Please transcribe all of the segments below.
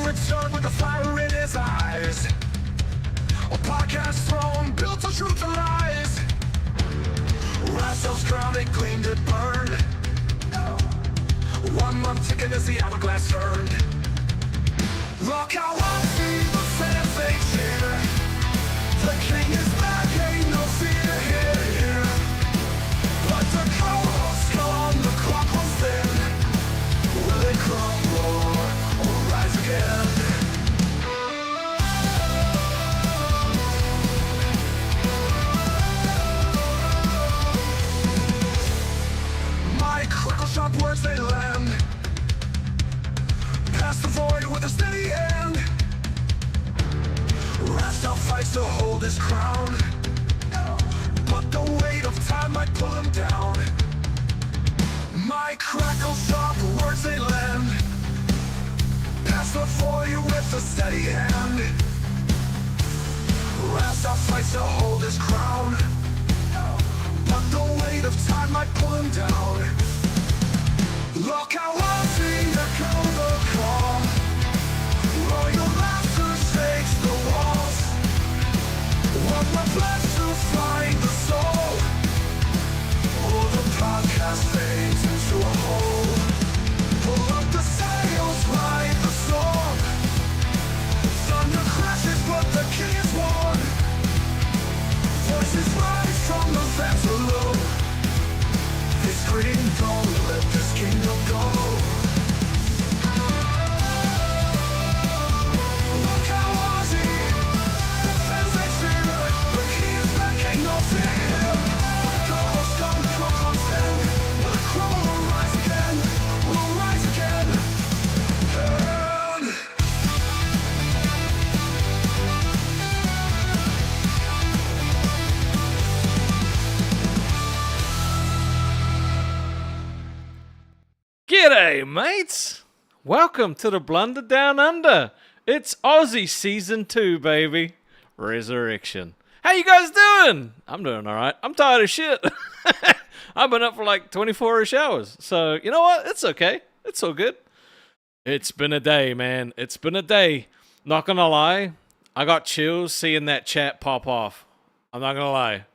return with the fire in his eyes. A podcast throne built on truth and lies. Rastov's crown, it gleamed, it burned. 1 month ticking as the hourglass turned. Lolcow, Aussy, the fans they cheer. The king is back, ain't no fear here. But the co-host gone, the clock was thin. Will it crumble or rise again? My quickle shot words they land. Past the void with a steady hand. Rastov fights to hold his crown, but the weight of time might pull him down. My crackle sharp words they land. Past the void with a steady hand. Rastov fights to hold his crown, but the weight of time might pull him down. Lolcow, Aussy, echo the call. Royal laughter shakes the walls. One more flash to find the soul. Oh, the podcast fades into a hole. Pull up the sails, ride the storm. Thunder crashes, but the king is won. Voices rise from the vents below. They scream, don't let this kingdom go. Lolcow, Aussy, the fans they fear. The king is back, ain't no fear. The co-host gone, the clock on 10. The crow will rise again, will rise again. And G'day, mates! Welcome to the Blunder Down Under. It's Aussie Season 2, baby. Resurrection. How you guys doing? I'm doing alright. I'm tired of shit. I've been up for like 24-ish hours. So, you know what? It's okay. It's all good. It's been a day, man. It's been a day. Not gonna lie. I got chills seeing that chat pop off. I'm not gonna lie.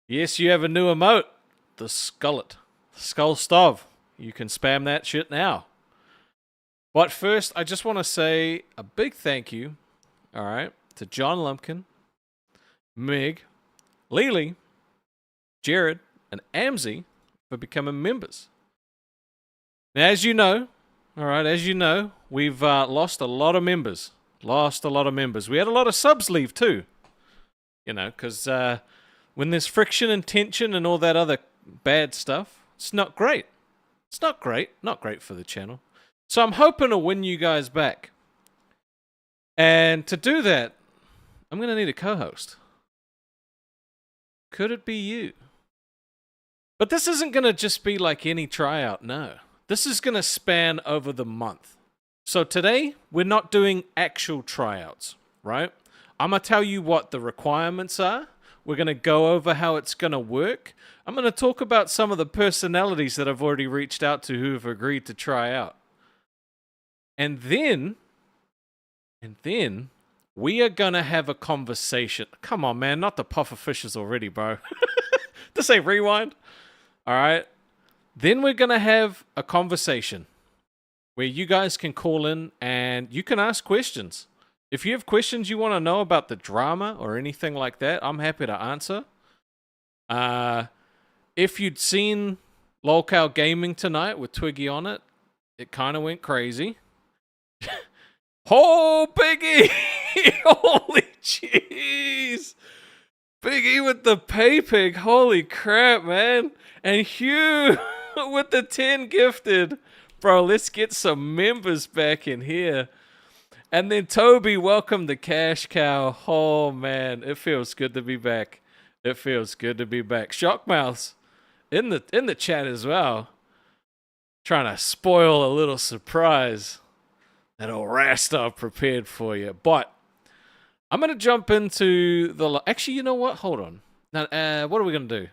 Yes, you have a new emote. The Skullet. Skull Stov. You can spam that shit now. But first, I just want to say a big thank you, alright, to John Lumpkin, Meg, Lily, Jared, and Amzy for becoming members. Now, as you know, we've lost a lot of members. We had a lot of subs leave too. You know, because when there's friction and tension and all that other bad stuff, it's not great. It's not great. Not great for the channel. So I'm hoping to win you guys back. And to do that, I'm going to need a co-host. Could it be you? But this isn't going to just be like any tryout, no. This is going to span over the month. So today, we're not doing actual tryouts, right? I'm going to tell you what the requirements are. We're going to go over how it's going to work. I'm going to talk about some of the personalities that I've already reached out to who have agreed to try out. And then we are going to have a conversation. Come on, man, not the puffer fishes already, bro. This ain't rewind. All right. Then we're going to have a conversation where you guys can call in and you can ask questions. If you have questions you want to know about the drama or anything like that, I'm happy to answer. If you'd seen Lolcow Gaming tonight with Twiggy on it, it kind of went crazy. Oh, Biggie! Holy jeez! Biggie with the pay pig. Holy crap, man. And Hugh with the 10 gifted. Bro, let's get some members back in here. And then Toby, welcome to Cash Cow. Oh, man. It feels good to be back. It feels good to be back. Shockmouth's in the chat as well. Trying to spoil a little surprise that old Rastov prepared for you. But I'm going to jump into the... Actually, you know what? Hold on. Now, what are we going to do?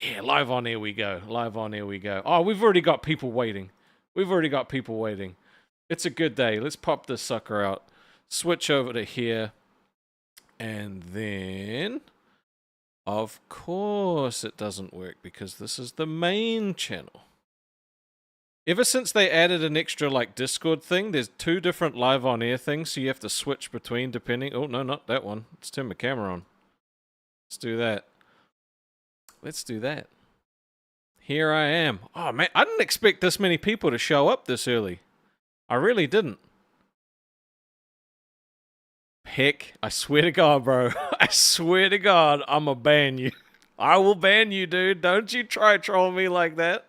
Yeah, live on air we go. Live on air we go. Oh, we've already got people waiting. It's a good day. Let's pop this sucker out. Switch over to here. And then, of course, it doesn't work because this is the main channel. Ever since they added an extra, like, Discord thing, there's 2 different live on air things, so you have to switch between depending. Oh, no, not that one. Let's turn my camera on. Let's do that. Let's do that. Here I am. Oh, man, I didn't expect this many people to show up this early. I really didn't. Heck, I swear to God, bro. I swear to God, I'ma ban you. I will ban you, dude. Don't you try troll me like that.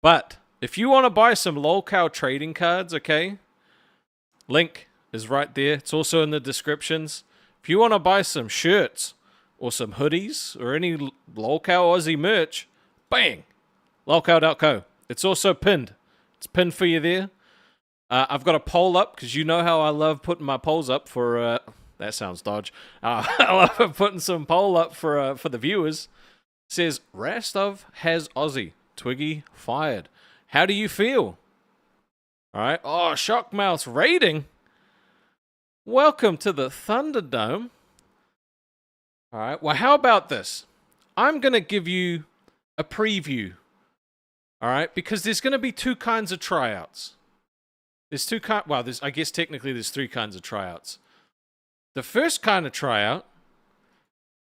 But, if you want to buy some Lolcow trading cards, okay? Link is right there. It's also in the descriptions. If you want to buy some shirts, or some hoodies, or any Lolcow Aussie merch, bang! Lolcow.co. It's also pinned. It's pinned for you there. I've got a poll up, because you know how I love putting my polls up for, that sounds dodge. I love putting some poll up for the viewers. It says, Rastov has Aussie. Twiggy fired. How do you feel? Alright. Oh, Shockmouth's raiding. Welcome to the Thunderdome. Alright. Well, how about this? I'm going to give you a preview. Alright. Because there's going to be 2 kinds of tryouts. There's 2 kinds. Well, I guess technically there's 3 kinds of tryouts. The first kind of tryout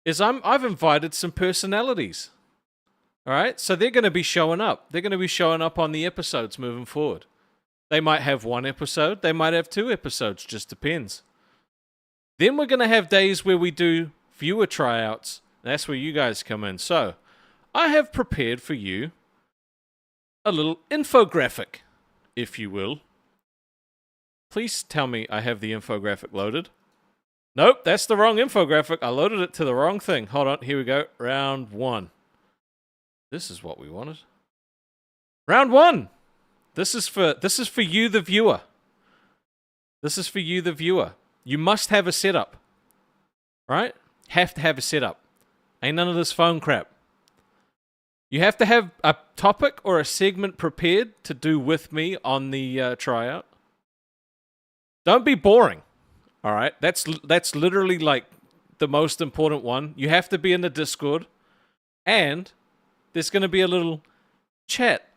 is I've invited some personalities. Alright, so they're going to be showing up. They're going to be showing up on the episodes moving forward. They might have 1 episode, they might have 2 episodes, just depends. Then we're going to have days where we do viewer tryouts. That's where you guys come in. So, I have prepared for you a little infographic, if you will. Please tell me I have the infographic loaded. Nope, that's the wrong infographic. I loaded it to the wrong thing. Hold on, here we go. Round 1. This is what we wanted. Round 1. This is for you, the viewer. This is for you, the viewer. You must have a setup. Right? Have to have a setup. Ain't none of this phone crap. You have to have a topic or a segment prepared to do with me on the tryout. Don't be boring. All right? That's literally like the most important one. You have to be in the Discord, and there's going to be a little chat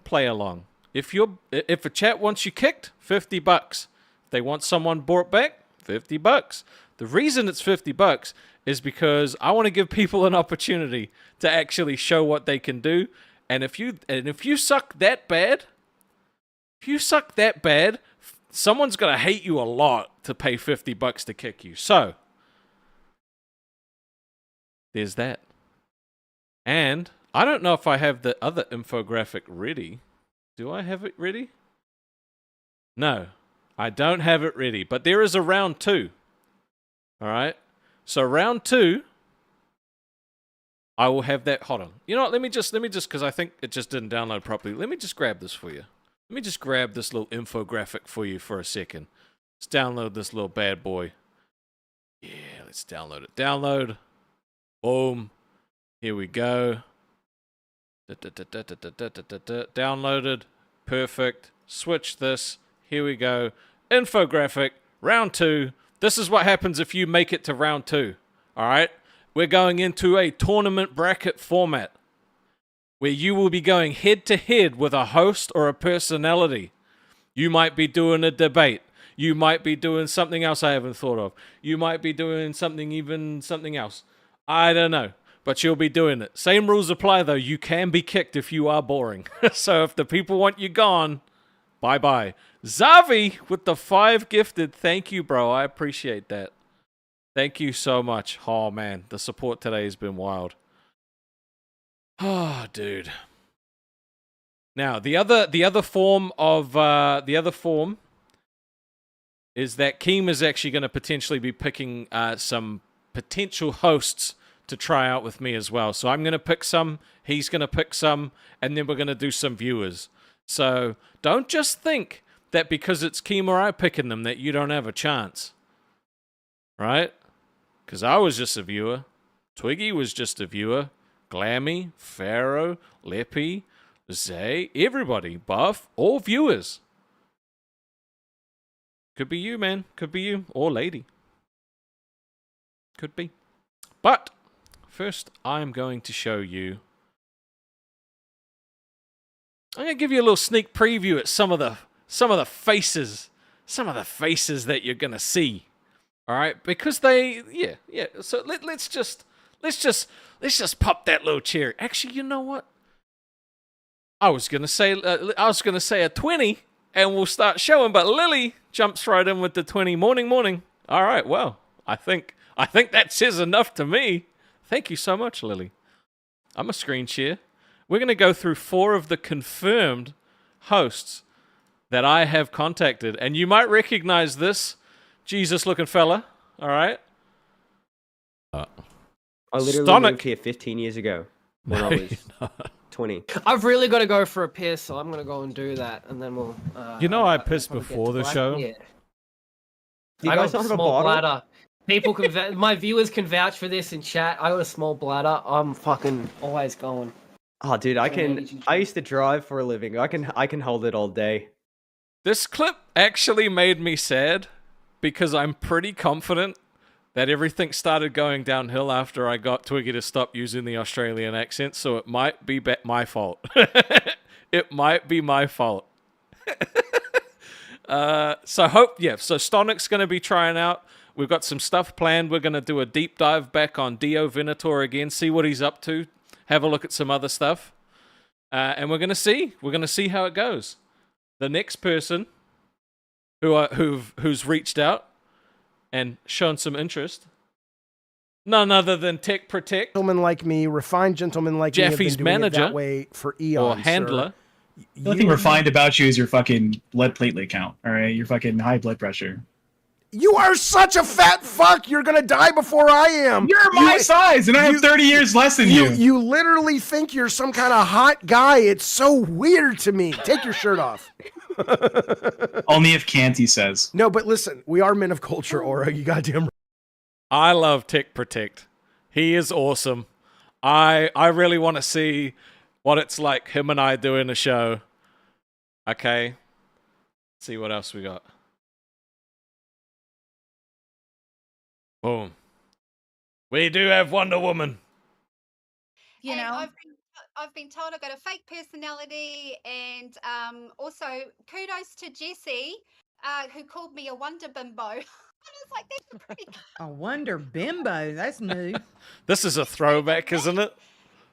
play along. If a chat wants you kicked, $50. If they want someone brought back, $50. The reason it's $50 is because I want to give people an opportunity to actually show what they can do. And if you suck that bad, someone's going to hate you a lot to pay $50 to kick you. So there's that. And I don't know if I have the other infographic ready. Do I have it ready? No, I don't have it ready. But there is a round 2. Alright? So round 2, I will have that. Hold on. You know what? Let me just, because I think it just didn't download properly. Let me just grab this for you. Let me just grab this little infographic for you for a second. Let's download this little bad boy. Yeah, let's download it. Download. Boom. Here we go. Downloaded. Perfect. Switch this. Here we go. Infographic. Round 2. This is what happens if you make it to round 2. Alright? We're going into a tournament bracket format, where you will be going head to head with a host or a personality. You might be doing a debate. You might be doing something else I haven't thought of. You might be doing something else. I don't know. But you'll be doing it. Same rules apply, though. You can be kicked if you are boring. So if the people want you gone, bye-bye. Zavi with the 5 gifted. Thank you, bro. I appreciate that. Thank you so much. Oh, man. The support today has been wild. Oh, dude. Now, the other form is that Keem is actually going to potentially be picking some potential hosts to try out with me as well. So I'm going to pick some, he's going to pick some, and then we're going to do some viewers. So don't just think that because it's Keem or I picking them that you don't have a chance. Right? Because I was just a viewer. Twiggy was just a viewer. Glammy, Pharaoh, Leppy, Zay, everybody, Buff, all viewers. Could be you, man. Could be you. Or lady. Could be. But first, I'm going to show you. I'm going to give you a little sneak preview at some of the faces. Some of the faces that you're going to see. All right? Because they, yeah. So let's just pop that little cherry. Actually, you know what? I was going to say a 20 and we'll start showing, but Lily jumps right in with the 20. Morning. All right, well, I think that says enough to me. Thank you so much, Lily. I'm a screen share. We're going to go through 4 of the confirmed hosts that I have contacted, and you might recognize this Jesus-looking fella. All right. I literally moved here 15 years ago when I was 20. I've really got to go for a piss, so I'm going to go and do that, and then we'll... You know I pissed before the show? Yeah. Do you I guys got not a have a small bottle? bladder. People can... my viewers can vouch for this in chat. I got a small bladder. I'm fucking always going. Oh, dude, I used to drive for a living. I can hold it all day. This clip actually made me sad because I'm pretty confident that everything started going downhill after I got Twiggy to stop using the Australian accent, so it might be my fault. It might be my fault. So Stonic's going to be trying out. We've got some stuff planned. We're going to do a deep dive back on Dio Venator again, see what he's up to, have a look at some other stuff. And we're going to see how it goes. The next person who's reached out and shown some interest, none other than Tech Protect, Gentlemen like me, refined gentlemen like Jeffy's me, have been doing manager, it that way for eons, or handler. The only thing refined about you is your fucking blood platelet count, all right? Your fucking high blood pressure. You are such a fat fuck. You're gonna die before I am. You're my size, and I have 30 years less than you. You literally think you're some kind of hot guy. It's so weird to me. Take your shirt off. Only if Canty says. No, but listen, we are men of culture, Aura. You goddamn right. I love Tech Protect. He is awesome. I really want to see what it's like, him and I doing a show. Okay. Let's see what else we got. Boom. We do have Wonder Woman. You And know, I've been told I've got a fake personality, and also kudos to Jessie, who called me a wonder bimbo. I was like, that's pretty good. a wonder bimbo. That's new. This is a throwback, isn't it?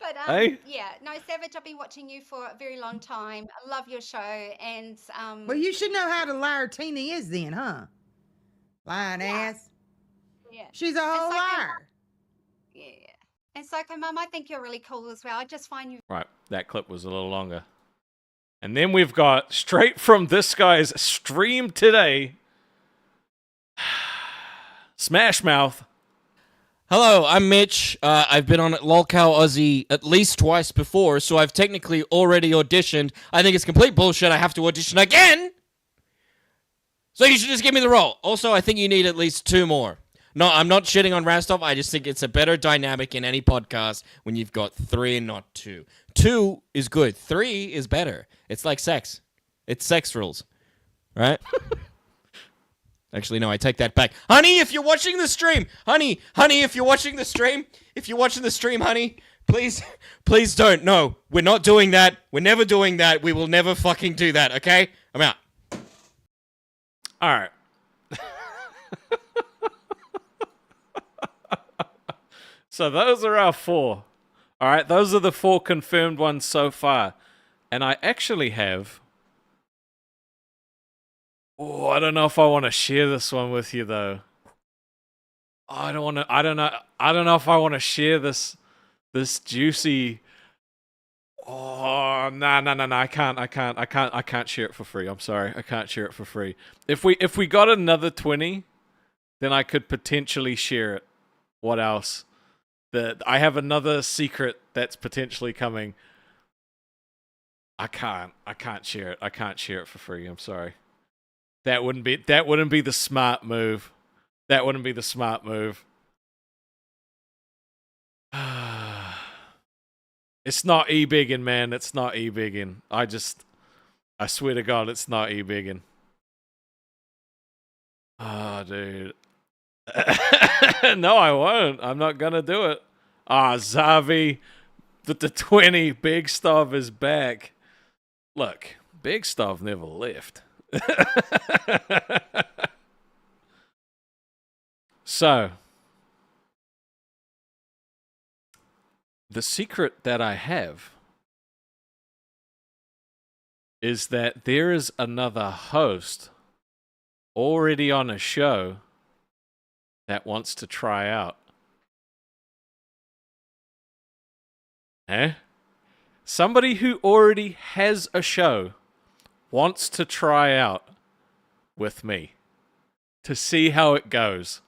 But Hey? yeah, no, Savage, I've been watching you for a very long time. I love your show, and Well, you should know how to liar Tina is then, huh? Lying Yeah. ass. yeah, She's a whole It's like liar. yeah. And Psycho Mum, I think you're really cool as well. I just find you Right, that clip was a little longer. And then we've got, straight from this guy's stream today, Smash Mouth. Hello, I'm Mitch. I've been on Lolcow Aussy at least twice before, so I've technically already auditioned. I think it's complete bullshit. I have to audition again. So you should just give me the role. Also, I think you need at least 2 more. No, I'm not shitting on Rastov. I just think it's a better dynamic in any podcast when you've got 3 and not 2. 2 is good. 3 is better. It's like sex. It's sex rules. Right? Actually, no, I take that back. Honey, if you're watching the stream, honey, if you're watching the stream, honey, please don't. No, we're not doing that. We're never doing that. We will never fucking do that, okay? I'm out. All right. So those are our 4. All right, those are the 4 confirmed ones so far. And I actually have... Oh, I don't know if I want to share this one with you, though. I don't know if I want to share this juicy... Oh, no, I can't share it for free. I'm sorry. I can't share it for free. If we got another 20, then I could potentially share it. What else? I have another secret that's potentially coming. I can't share it. I can't share it for free. I'm sorry. That wouldn't be the smart move. That wouldn't be the smart move. It's not e-biggin, man. It's not e-biggin. I swear to God, it's not e-biggin. Oh, dude. No, I won't. I'm not gonna do it. Ah, Zavi, the 20 Big Stov is back. Look, Big Stov never left. So, the secret that I have is that there is another host already on a show that wants to try out. Eh? Somebody who already has a show wants to try out with me to see how it goes.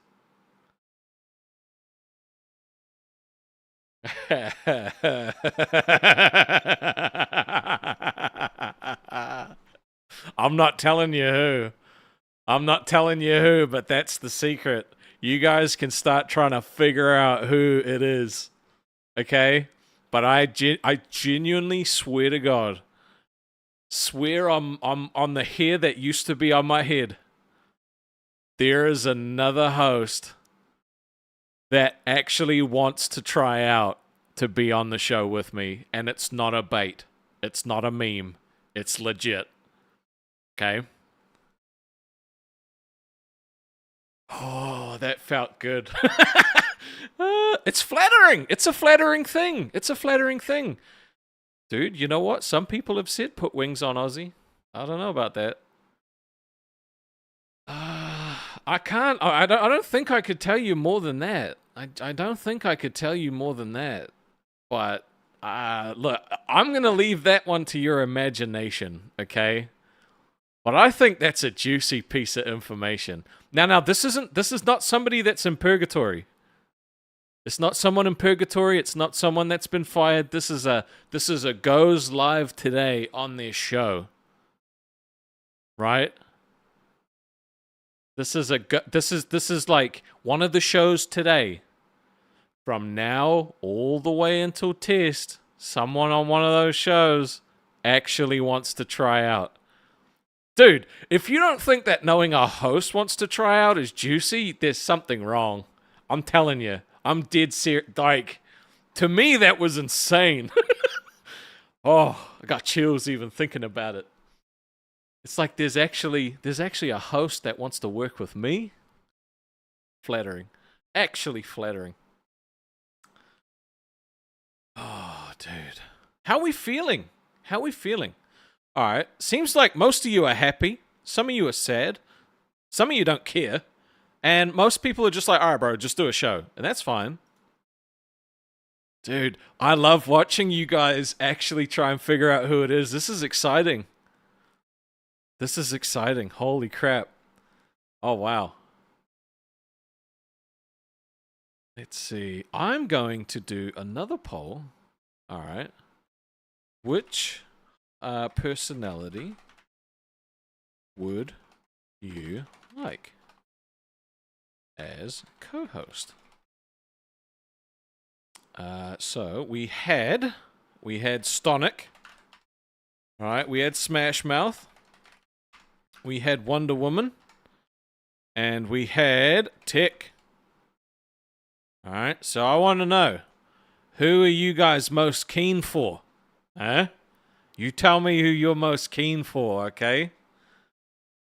I'm not telling you who. I'm not telling you who, but that's the secret. You guys can start trying to figure out who it is. Okay? But I genuinely swear to God, swear on the hair that used to be on my head, there is another host that actually wants to try out to be on the show with me, and it's not a bait. It's not a meme. It's legit. Okay? Oh, that felt good. It's flattering. It's a flattering thing. It's a flattering thing. Dude, you know what? Some people have said put wings on Aussie. I don't know about that. I can't. I don't think I could tell you more than that. I don't think I could tell you more than that. But look, I'm gonna leave that one to your imagination, okay? But I think that's a juicy piece of information. Now, this is not somebody that's in purgatory. It's not someone in purgatory. It's not someone that's been fired. This is a goes live today on their show, right? This is like one of the shows today. From now all the way until test, someone on one of those shows actually wants to try out. Dude, if you don't think that knowing a host wants to try out is juicy, there's something wrong. I'm telling you. I'm dead serious. Like, to me, that was insane. Oh, I got chills even thinking about it. It's like there's actually a host that wants to work with me. Flattering. Actually flattering. Oh, dude. How are we feeling? How are we feeling? All right. Seems like most of you are happy. Some of you are sad. Some of you don't care. And most people are just like, all right, bro, just do a show. And that's fine. Dude, I love watching you guys actually try and figure out who it is. This is exciting. This is exciting. Holy crap. Oh, wow. Let's see. I'm going to do another poll. All right. Which personality would you like as co-host? So we had Stonic. All right, we had Smash Mouth. We had Wonder Woman. And we had Tick. All right, so I want to know, who are you guys most keen for? Huh? You tell me who you're most keen for, okay?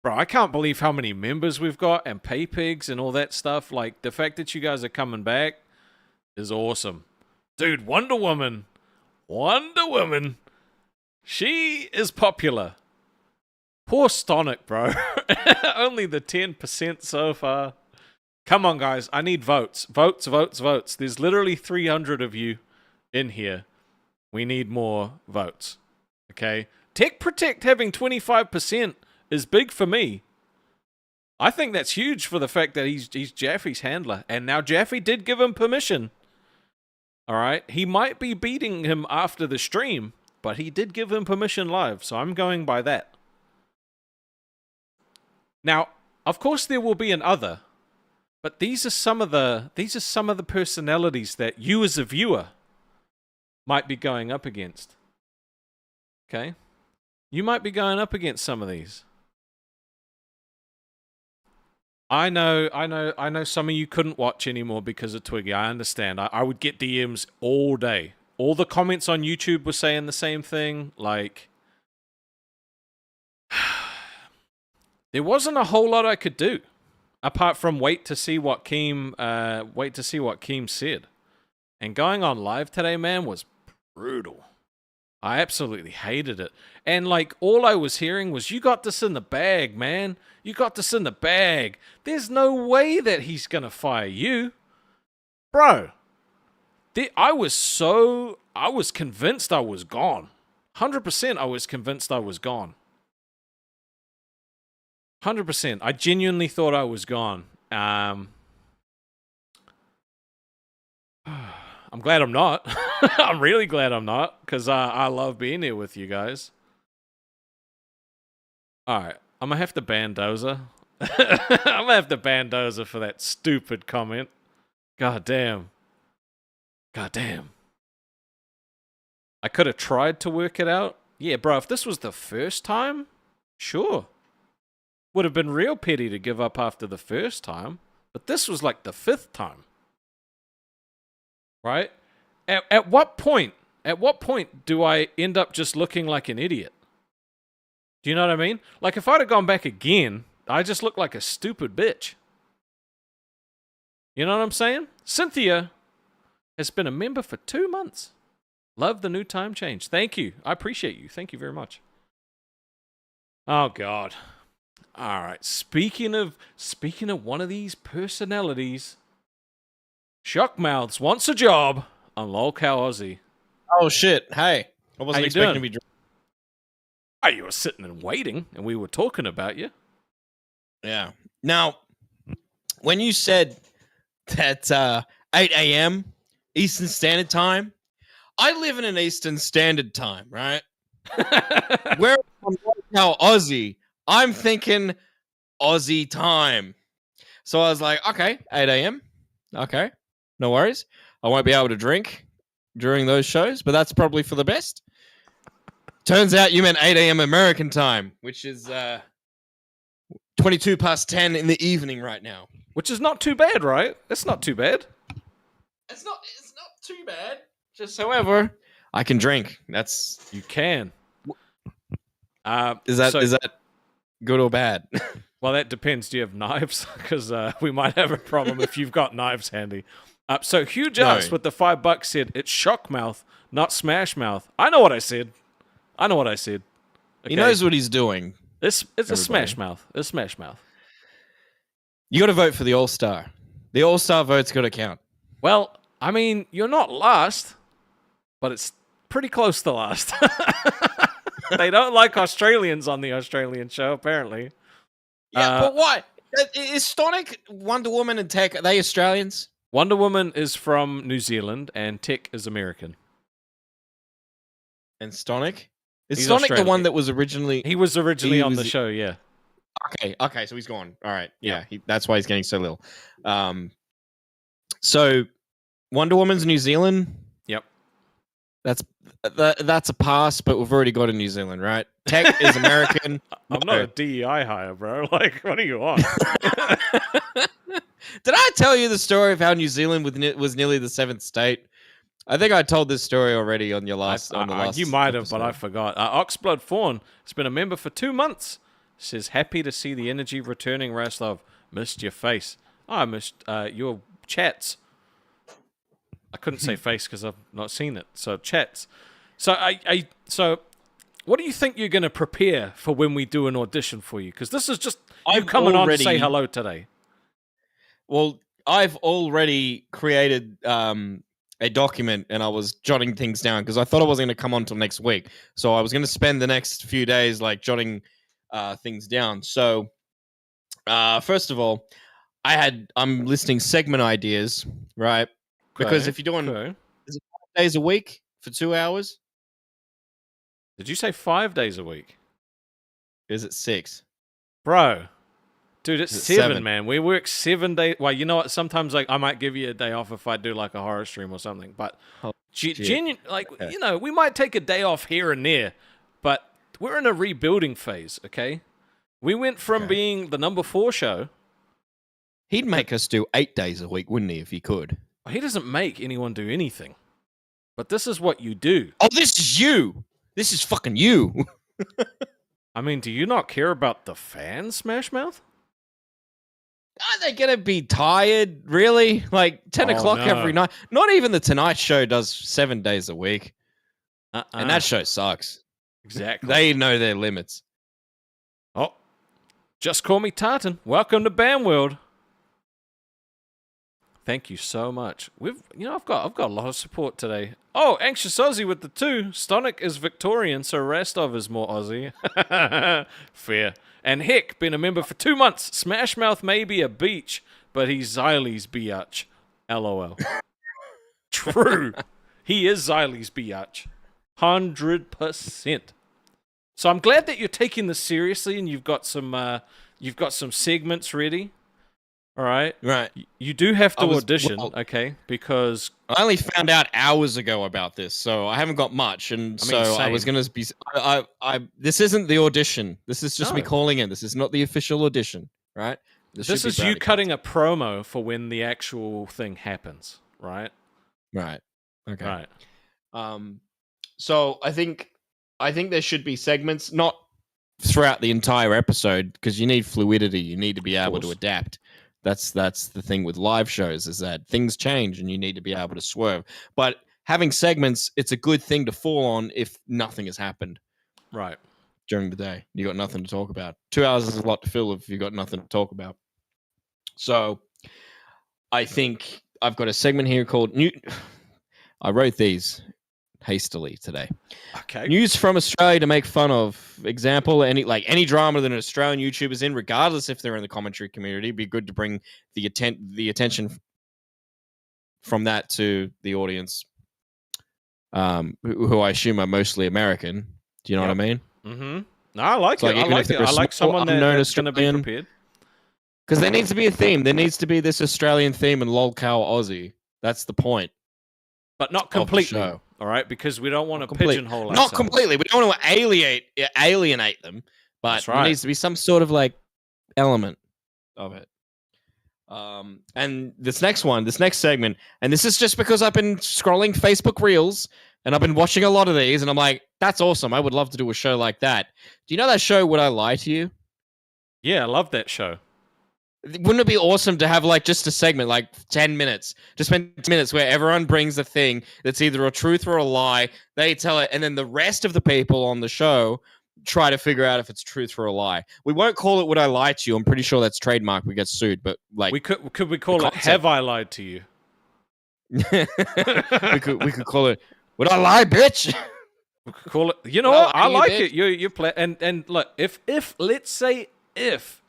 Bro, I can't believe how many members we've got and pay pigs and all that stuff. Like, the fact that you guys are coming back is awesome. Dude, Wonder Woman. Wonder Woman. She is popular. Poor Stonic, bro. Only the 10% so far. Come on, guys. I need votes. Votes, votes, votes. There's literally 300 of you in here. We need more votes. Okay? Tech Protect having 25% is big for me. I think that's huge for the fact that he's Jaffe's handler. And now Jaffe did give him permission. Alright? He might be beating him after the stream, but he did give him permission live, so I'm going by that. Now, of course there will be an other, but these are some of the personalities that you as a viewer might be going up against. Okay? You might be going up against some of these. I know some of you couldn't watch anymore because of Twiggy. I understand. I would get DMs all day. All the comments on YouTube were saying the same thing. Like, there wasn't a whole lot I could do apart from wait to see what Keem said. And going on live today, man, was brutal. I absolutely hated it. And like all I was hearing was, "You got this in the bag, man. You got this in the bag. There's no way that he's gonna fire you." Bro, I was convinced I was gone. 100% I was convinced I was gone. 100%. I genuinely thought I was gone. I'm glad I'm not. I'm really glad I'm not, because I love being here with you guys. Alright, I'm gonna have to ban Dozer. I'm gonna have to ban Dozer for that stupid comment. God damn. God damn. I could have tried to work it out. Yeah, bro, if this was the first time, sure. Would have been real petty to give up after the first time. But this was like the 5th time. Right? At what point do I end up just looking like an idiot? Do you know what I mean? Like, if I'd have gone back again, I just look like a stupid bitch. You know what I'm saying? Cynthia has been a member for 2 months. Love the new time change. Thank you. I appreciate you. Thank you very much. Oh, God. All right. Speaking of one of these personalities, Shockmouths wants a job on Lolcow Aussy. Oh shit! Hey, I wasn't expecting to be. Oh, you were sitting and waiting, and we were talking about you. Yeah. Now, when you said that 8 a.m. Eastern Standard Time, I live in an Eastern Standard Time, right? Where on Lolcow Aussy, I'm thinking Aussie time. So I was like, okay, 8 a.m. Okay. No worries. I won't be able to drink during those shows, but that's probably for the best. Turns out you meant 8 a.m. American time, which is 22 past 10 in the evening right now. Which is not too bad, right? It's not too bad. It's not too bad. Just however, I can drink. You can. Is that good or bad? Well, that depends. Do you have knives? Because we might have a problem if you've got knives handy. So Huge Ass with the $5 said, "It's Shockmouth, not Smashmouth." I know what I said. Okay? He knows what he's doing. It's a Smashmouth. It's Smashmouth. You got to vote for the All-Star. The All-Star vote's got to count. Well, I mean, you're not last, but it's pretty close to last. They don't like Australians on the Australian show, apparently. Yeah, but why? Is Stonic, Wonder Woman, and Tech, are they Australians? Wonder Woman is from New Zealand, and Tech is American. And Stonic? Is He's Stonic Australian. the one that was originally... He was originally on the show, yeah. Okay, so he's gone. All right, yeah, that's why he's getting so little. So, Wonder Woman's New Zealand? Yep. That's a pass, but we've already got a New Zealand, right? Tech is American. I'm not a DEI hire, bro. Like, what do you want? Did I tell you the story of how New Zealand was nearly the 7th state? I think I told this story already on your last. You might have, but I forgot. Oxblood Fawn has been a member for 2 months. Says, "Happy to see the energy returning, Rastov. Missed your face. I missed your chats. I couldn't say face because I've not seen it. So chats. So so what do you think you're going to prepare for when we do an audition for you? Because this is just you coming on to say hello today. Well, I've already created a document and I was jotting things down because I thought I wasn't going to come on till next week. So I was going to spend the next few days like jotting things down. So first of all, I'm listing segment ideas, right? Because if you're doing is it 5 days a week for 2 hours? Did you say 5 days a week? Is it 6? Bro. Dude, it's 7, man. We work 7 days. Well, you know what? Sometimes like I might give you a day off if I do like a horror stream or something. But you know, we might take a day off here and there. But we're in a rebuilding phase, okay? We went from being the number 4 show He'd make us do 8 days a week, wouldn't he, if he could? He doesn't make anyone do anything. But this is what you do. Oh, this is you. This is fucking you. I mean, do you not care about the fans, Smash Mouth? Are they going to be tired, really? Like 10 o'clock every night? Not even the Tonight Show does 7 days a week. And that show sucks. Exactly. They know their limits. Oh, just call me Tartan. Welcome to Bam World. Thank you so much. I've got a lot of support today. Oh, Anxious Aussie with the 2. Stonic is Victorian, so Rastov is more Aussie. Fair. And Heck, been a member for 2 months. Smash Mouth may be a beach, but he's Xyle's biatch. LOL. True. He is Xyle's biatch. 100%. So I'm glad that you're taking this seriously and you've got some segments ready. All right. Right. You do have to audition, okay? Because I only found out hours ago about this, so I haven't got much, and I was going to be. This isn't the audition. This is just me calling in. This is not the official audition, right? This is you cutting a promo for when the actual thing happens, right? Right. Okay. Right. So I think there should be segments, not throughout the entire episode, because you need fluidity. You need to be able to adapt. That's the thing with live shows, is that things change and you need to be able to swerve. But having segments, it's a good thing to fall on if nothing has happened. Right. During the day. You got nothing to talk about. 2 hours is a lot to fill if you got nothing to talk about. So I think I've got a segment here called I wrote these hastily today. Okay. News from Australia to make fun of. Example, any drama that an Australian YouTuber's in, regardless if they're in the commentary community, it'd be good to bring the attention from that to the audience, who I assume are mostly American. Do you know what I mean? Mm-hmm. No, I like So it. I like it. I like someone that's going to be prepared. Because there needs to be a theme. There needs to be this Australian theme and Lolcow Aussie. That's the point. But not completely. All right, because we don't want to pigeonhole ourselves. Not completely. We don't want to alienate them, but there needs to be some sort of element of it. And this next segment, and this is just because I've been scrolling Facebook Reels and I've been watching a lot of these, and I'm like, that's awesome. I would love to do a show like that. Do you know that show, Would I Lie to You? Yeah, I love that show. Wouldn't it be awesome to have just a segment, 10 minutes, just spend 10 minutes where everyone brings a thing that's either a truth or a lie, they tell it, and then the rest of the people on the show try to figure out if it's truth or a lie. We won't call it Would I Lie to You? I'm pretty sure that's trademark. We get sued, but we could call it Have I Lied to You? we could call it Would I Lie, bitch? We could call it. You know what? I like it. You play and look, if let's say if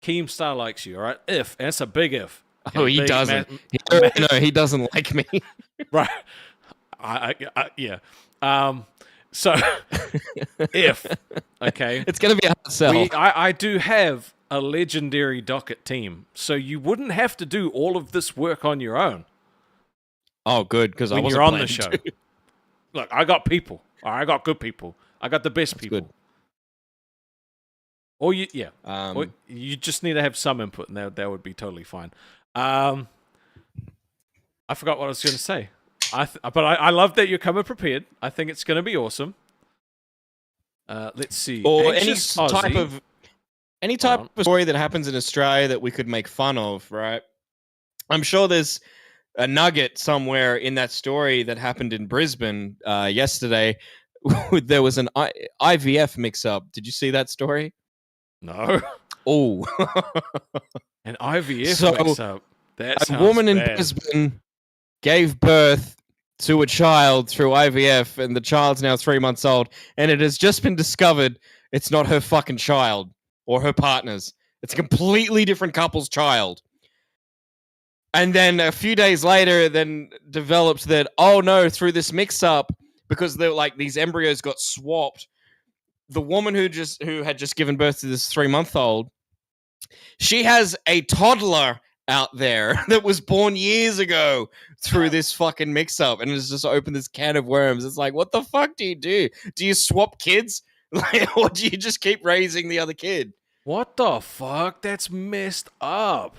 Keemstar likes you, all right? If, and it's a big if. Oh, he doesn't. No, he doesn't like me. Right. Yeah. So, if, okay. It's going to be a hard sell. I do have a legendary docket team, so you wouldn't have to do all of this work on your own. Oh, good, because I wasn't you're on the show. Look, I got people. I got good people. I got the best people. Good. Or or you just need to have some input, and that would be totally fine. I forgot what I was going to say. But I love that you're coming prepared. I think it's going to be awesome. Let's see. Or Anxious any type of story that happens in Australia that we could make fun of, right? I'm sure there's a nugget somewhere in that story that happened in Brisbane yesterday. There was an IVF mix-up. Did you see that story? No. Oh. An IVF mix-up. A woman in Brisbane gave birth to a child through IVF, and the child's now 3 months old, and it has just been discovered it's not her fucking child or her partner's. It's a completely different couple's child. And then a few days later, then developed that, oh no, through this mix-up, because these embryos got swapped, the woman who had just given birth to this 3-month-old, she has a toddler out there that was born years ago through this fucking mix-up, and it's just opened this can of worms. It's like, what the fuck do you do? Do you swap kids? Or do you just keep raising the other kid? What the fuck? That's messed up.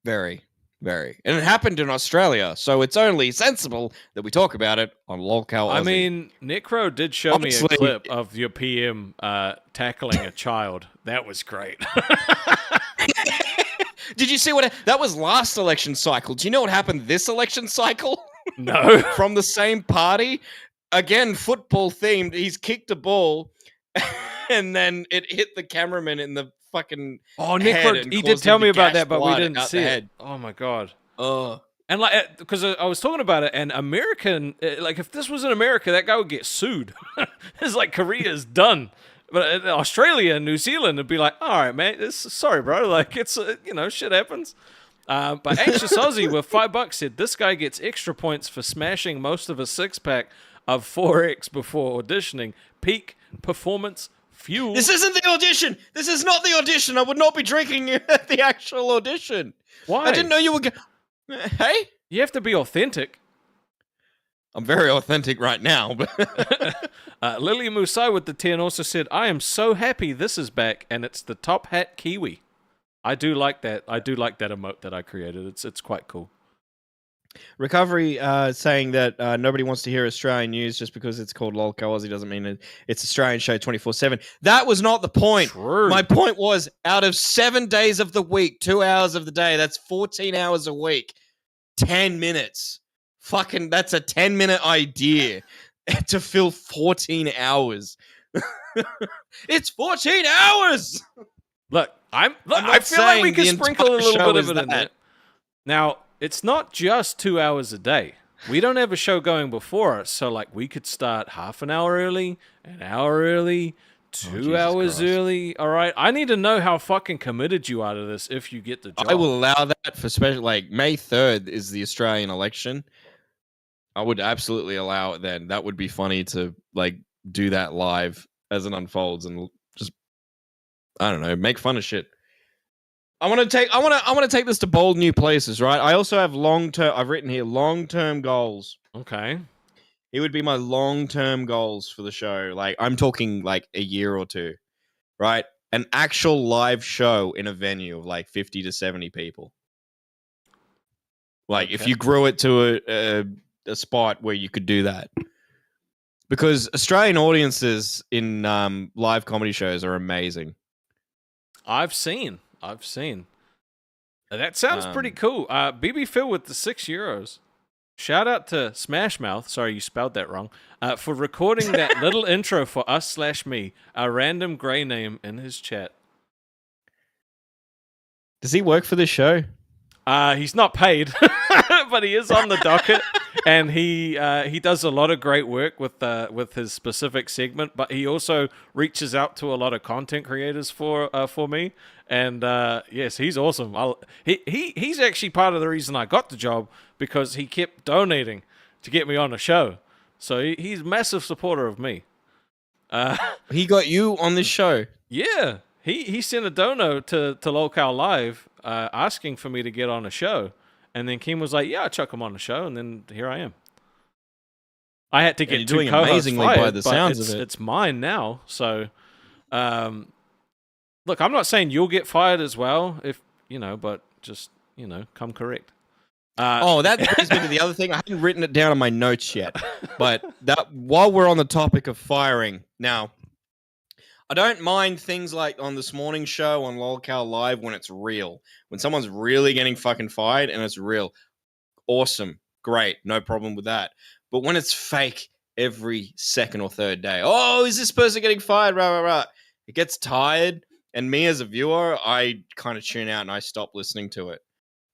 Very, very. And it happened in Australia, so it's only sensible that we talk about it on Lolcow Aussie. I mean, Necro did show me a Obviously- clip of your PM tackling a child. That was great. Did you see that was last election cycle? Do you know what happened this election cycle? No. From the same party? Again, football themed. He's kicked a ball and then it hit the cameraman in the fucking Oh, head Necro, and he did caused tell him me to about gash that, but we blood didn't out see the it. head. Oh my god. Oh. And like, because I was talking about it, and American, like, if this was in America, that guy would get sued. It's like Korea's done, but in Australia and New Zealand would be like, all right, man, sorry, bro, like it's shit happens. But Anxious Aussie with $5 said this guy gets extra points for smashing most of a 6-pack of 4X before auditioning. Peak performance fuel. This isn't the audition. This is not the audition. I would not be drinking at the actual audition. Why? I didn't know you were. Hey, You have to be authentic. I'm very authentic right now. But Lily Musai with the 10 also said, I am so happy this is back, and it's the top hat Kiwi. I do like that. I do like that emote that I created. It's quite cool. Recovery saying that nobody wants to hear Australian news just because it's called Lolcow Aussie doesn't mean it's Australian show 24/7. That was not the point. True. My point was, out of 7 days of the week, 2 hours of the day, that's 14 hours a week, 10 minutes. Fucking, that's a 10-minute idea to fill 14 hours. It's 14 hours! Look, I'm I not feel like we saying can the sprinkle a entire little show bit is of it in there. that. Now, it's not just 2 hours a day. We don't have a show going before us, so like we could start half an hour early, an hour early, 2 hours Christ. early. All right, I need to know how fucking committed you are to this if you get the job. I will allow that for special. Like May 3rd is the Australian election. I would absolutely allow it then. That would be funny to like do that live as it unfolds and just I don't know, make fun of shit. I want to take this to bold new places, right? I also have I've written here long-term goals. Okay. It would be my long-term goals for the show. Like I'm talking like a year or two, right? An actual live show in a venue of like 50 to 70 people. Like if you grew it to a spot where you could do that. Because Australian audiences in live comedy shows are amazing. I've seen. That sounds pretty cool. BB Phil with the €6. Shout out to Smashmouth. Sorry, you spelled that wrong. For recording that little intro for us/me, a random grey name in his chat. Does he work for this show? He's not paid, but he is on the docket, and he does a lot of great work with his specific segment. But he also reaches out to a lot of content creators for me, and yes, he's awesome. He's actually part of the reason I got the job because he kept donating to get me on the show. So he's a massive supporter of me. He got you on this show. Yeah, he sent a dono to Lolcow Live asking for me to get on a show. And then Kim was like, yeah, I'll chuck him on the show. And then here I am. I had to get you're two doing co-hosts amazingly fired, by the but sounds of it. It's mine now. So, look, I'm not saying you'll get fired as well, if but just, come correct. That brings me to the other thing. I hadn't written it down on my notes yet. But that while we're on the topic of firing, now, I don't mind things like on this morning show on Lolcow Live when it's real. When someone's really getting fucking fired and it's real. Awesome. Great. No problem with that. But when it's fake every second or third day, oh, is this person getting fired? Rah, rah, rah. It gets tired. And me as a viewer, I kind of tune out and I stop listening to it.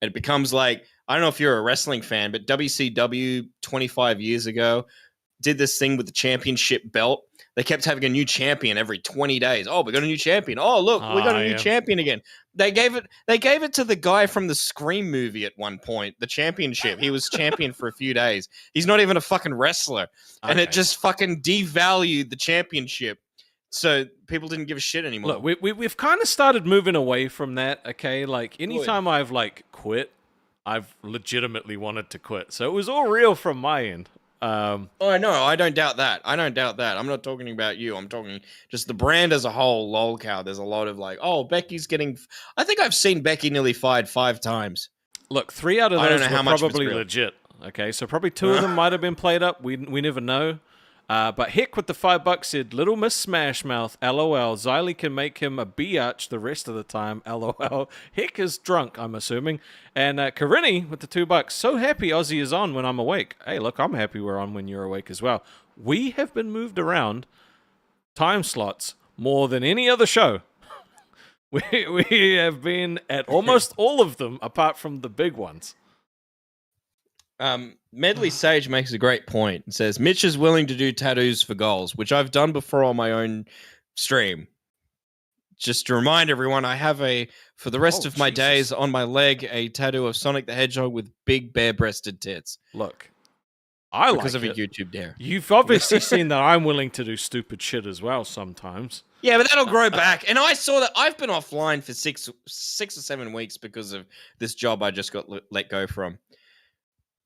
And it becomes like, I don't know if you're a wrestling fan, but WCW 25 years ago did this thing with the championship belt. They kept having a new champion every 20 days. Oh, we got a new champion. Oh, look, we got a new champion again. They gave it to the guy from the Scream movie at one point, the championship. He was champion for a few days. He's not even a fucking wrestler. And it just fucking devalued the championship. So people didn't give a shit anymore. Look, we've kind of started moving away from that, okay? Like, anytime I've, quit, I've legitimately wanted to quit. So it was all real from my end. Oh, no, I don't doubt that. I'm not talking about you. I'm talking just the brand as a whole, Lolcow. There's a lot of Becky's getting... I think I've seen Becky nearly fired 5 times. Look, 3 out of I don't those know how were much of it's probably real. legit. Okay, so probably 2 of them might have been played up. We never know. But Heck with the $5 said, Little Miss Smash Mouth, LOL. Xylee can make him a biatch the rest of the time, LOL. Heck is drunk, I'm assuming. And Karini with the $2, so happy Aussie is on when I'm awake. Hey, look, I'm happy we're on when you're awake as well. We have been moved around time slots more than any other show. We have been at almost all of them, apart from the big ones. Medley Sage makes a great point. It says, Mitch is willing to do tattoos for goals, which I've done before on my own stream. Just to remind everyone, I have for the rest of my days on my leg, a tattoo of Sonic the Hedgehog with big bare-breasted tits. Look, I because like of it. a YouTube dare. You've obviously seen that I'm willing to do stupid shit as well sometimes. Yeah, but that'll grow back. And I saw that I've been offline for six or 7 weeks because of this job I just got let go from.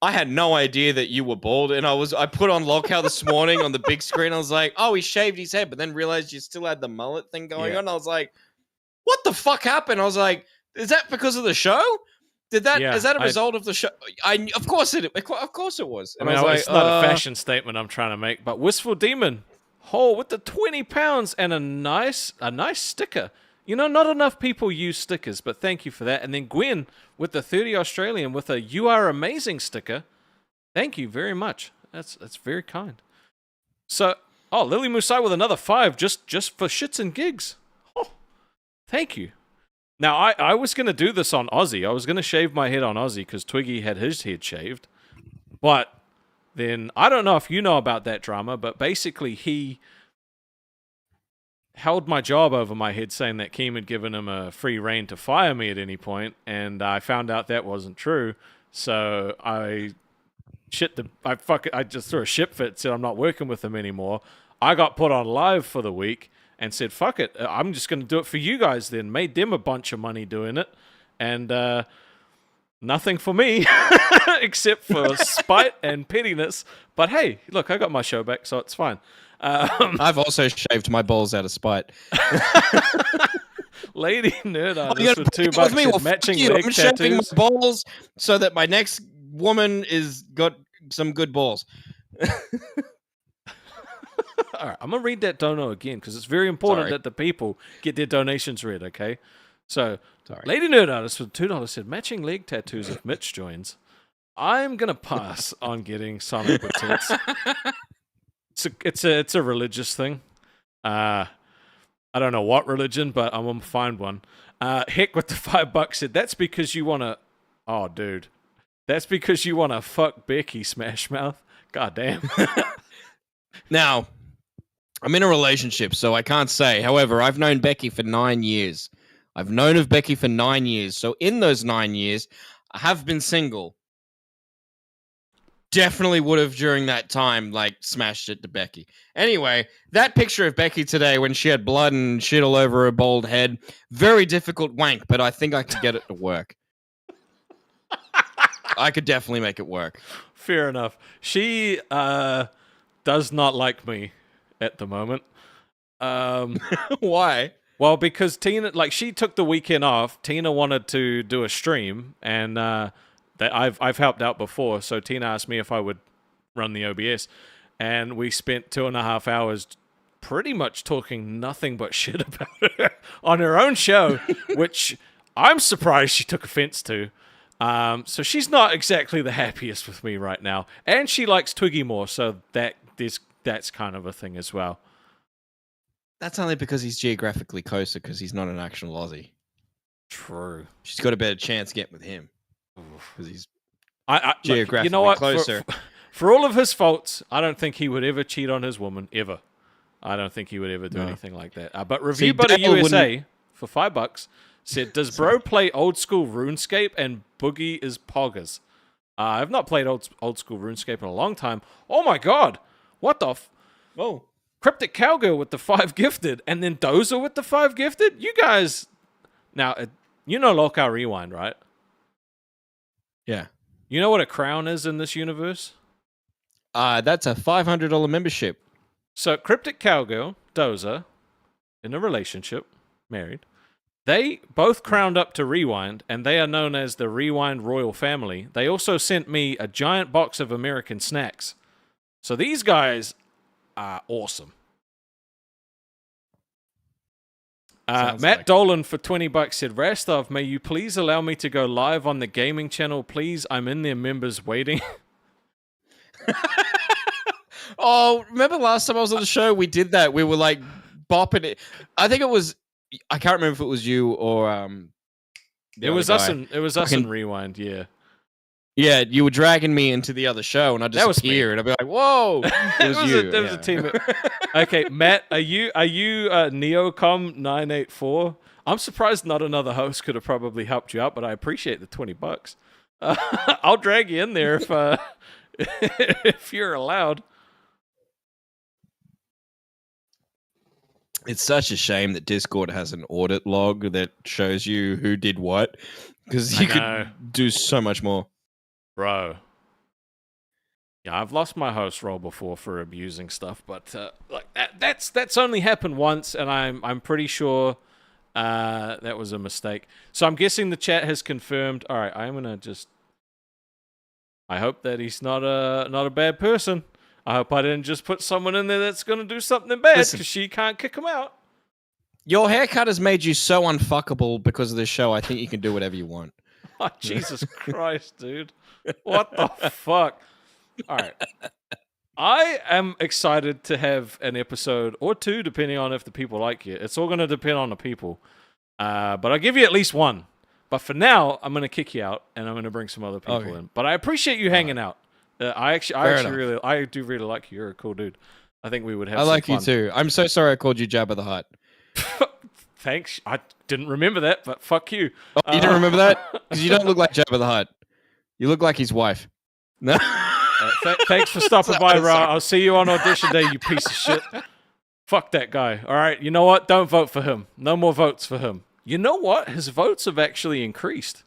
I had no idea that you were bald, and I put on Lolcow this morning on the big screen. I was like, oh, he shaved his head, but then realized you still had the mullet thing going on. I was like, what the fuck happened? I was like, is that because of the show? Is that a result of the show? Of course it was. And I mean, was like, it's not a fashion statement I'm trying to make, but Wistful Demon, with the 20 pounds and a nice sticker. You know, not enough people use stickers, but thank you for that. And then Gwen with the 30 Australian with a "You Are Amazing" sticker. Thank you very much. That's very kind. So, Lily Musai with another 5 just for shits and gigs. Oh, thank you. Now, I was going to do this on Aussie. I was going to shave my head on Aussie because Twiggy had his head shaved. But then, I don't know if you know about that drama, but basically he held my job over my head saying that Keem had given him a free rein to fire me at any point, and I found out that wasn't true. So I just threw a shit fit, said I'm not working with him anymore. I got put on live for the week and said, fuck it, I'm just going to do it for you guys then. Made them a bunch of money doing it, and nothing for me except for spite and pettiness. But hey, look, I got my show back, so it's fine. I've also shaved my balls out of spite. Lady Nerd Artist with $2 and matching leg I'm shaving tattoos. my balls so that my next woman is got some good balls. All right, I'm going to read that dono again because it's very important that the people get their donations read, okay? So, Lady Nerd Artist with $2 said, matching leg tattoos if Mitch joins. I'm going to pass on getting Sonic with tits. It's a religious thing. I don't know what religion, but I'm going to find one. Heck with the $5 said, that's because you want to... Oh, dude. That's because you want to fuck Becky, Smash Mouth. God damn. Now, I'm in a relationship, so I can't say. However, I've known Becky for 9 years. I've known of Becky for 9 years. So in those 9 years, I have been single. Definitely would have during that time, like, smashed it to Becky. Anyway, that picture of Becky today when she had blood and shit all over her bald head, very difficult wank, but I think I could get it to work. I could definitely make it work. Fair enough. She does not like me at the moment. Why? Well, because Tina, she took the weekend off. Tina wanted to do a stream, and that I've helped out before, so Tina asked me if I would run the OBS, and we spent 2.5 hours pretty much talking nothing but shit about her on her own show, which I'm surprised she took offense to. So she's not exactly the happiest with me right now, and she likes Twiggy more, so that's kind of a thing as well. That's only because he's geographically closer, because he's not an actual Aussie. True. She's got a better chance getting with him. Because he's geographically closer. For all of his faults, I don't think he would ever cheat on his woman, ever. I don't think he would ever do anything like that. But Review Buddy USA, for $5, said, does bro play old school RuneScape and Boogie is Poggers? I've not played old school RuneScape in a long time. Oh my god! What the Oh. Cryptic Cowgirl with the 5 gifted, and then Dozer with the 5 gifted? You guys... Now, you know Lolcow Rewind, right? Yeah. You know what a crown is in this universe? That's a $500 membership. So, Cryptic Cowgirl, Dozer, in a relationship, married, They both crowned up to Rewind, and they are known as the Rewind Royal Family. They also sent me a giant box of American snacks. So these guys are awesome. Matt like Dolan for $20 said, Rastov, may you please allow me to go live on the gaming channel, please? I'm in there, members waiting. Oh, remember last time I was on the show? We did that. We were like bopping it. I think it was. I can't remember if it was you or It was us and Rewind, yeah. Yeah, you were dragging me into the other show, and I just appear, and I'd be like, "Whoa!" It was you. It was a team. Okay, Matt, are you Neocom 984? I'm surprised not another host could have probably helped you out, but I appreciate the $20. I'll drag you in there if if you're allowed. It's such a shame that Discord has an audit log that shows you who did what, because you could do so much more. Bro. Yeah, I've lost my host role before for abusing stuff, but like that's only happened once, and I'm pretty sure that was a mistake. So I'm guessing the chat has confirmed. All right, I'm gonna just. I hope that he's not a bad person. I hope I didn't just put someone in there that's gonna do something bad because she can't kick him out. Your haircut has made you so unfuckable because of this show. I think you can do whatever you want. Oh, Jesus Christ, dude. What the fuck? All right. I am excited to have an episode or two, depending on if the people like it. It's all going to depend on the people. But I'll give you at least one. But for now, I'm going to kick you out, and I'm going to bring some other people in. But I appreciate you hanging out. I do really like you. You're a cool dude. I think we would have. I like fun. you too. I'm so sorry I called you Jabba the Hutt. Thanks. I didn't remember that, but fuck you. Oh, you didn't remember that? Because you don't look like Jabba the Hutt. You look like his wife. No. Thanks for stopping by, Ra. I'll see you on audition day, you piece of shit. Fuck that guy. All right, you know what? Don't vote for him. No more votes for him. You know what? His votes have actually increased.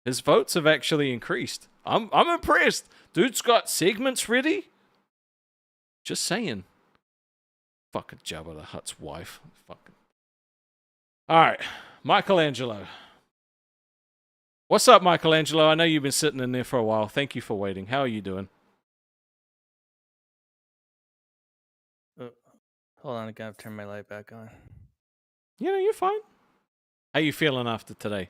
I'm impressed. Dude's got segments ready. Just saying. Fucking Jabba the Hutt's wife. Fucking. All right, Michelangelo. What's up, Michelangelo? I know you've been sitting in there for a while. Thank you for waiting. How are you doing? Hold on, I gotta turn my light back on. Yeah, you're fine. How you feeling after today?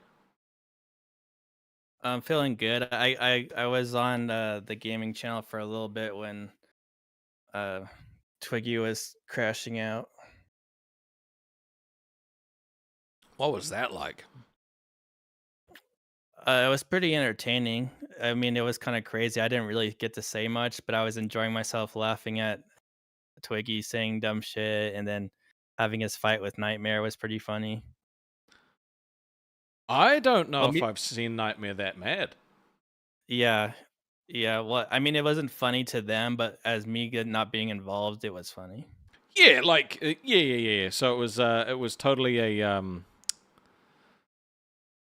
I'm feeling good. I was on the gaming channel for a little bit when Twiggy was crashing out. What was that like? It was pretty entertaining. I mean, it was kind of crazy. I didn't really get to say much, but I was enjoying myself laughing at Twiggy saying dumb shit, and then having his fight with Nightmare was pretty funny. I don't know if I've seen Nightmare that mad. Yeah. Well, I mean, it wasn't funny to them, but as me not being involved, it was funny. Yeah, like yeah. So it was totally a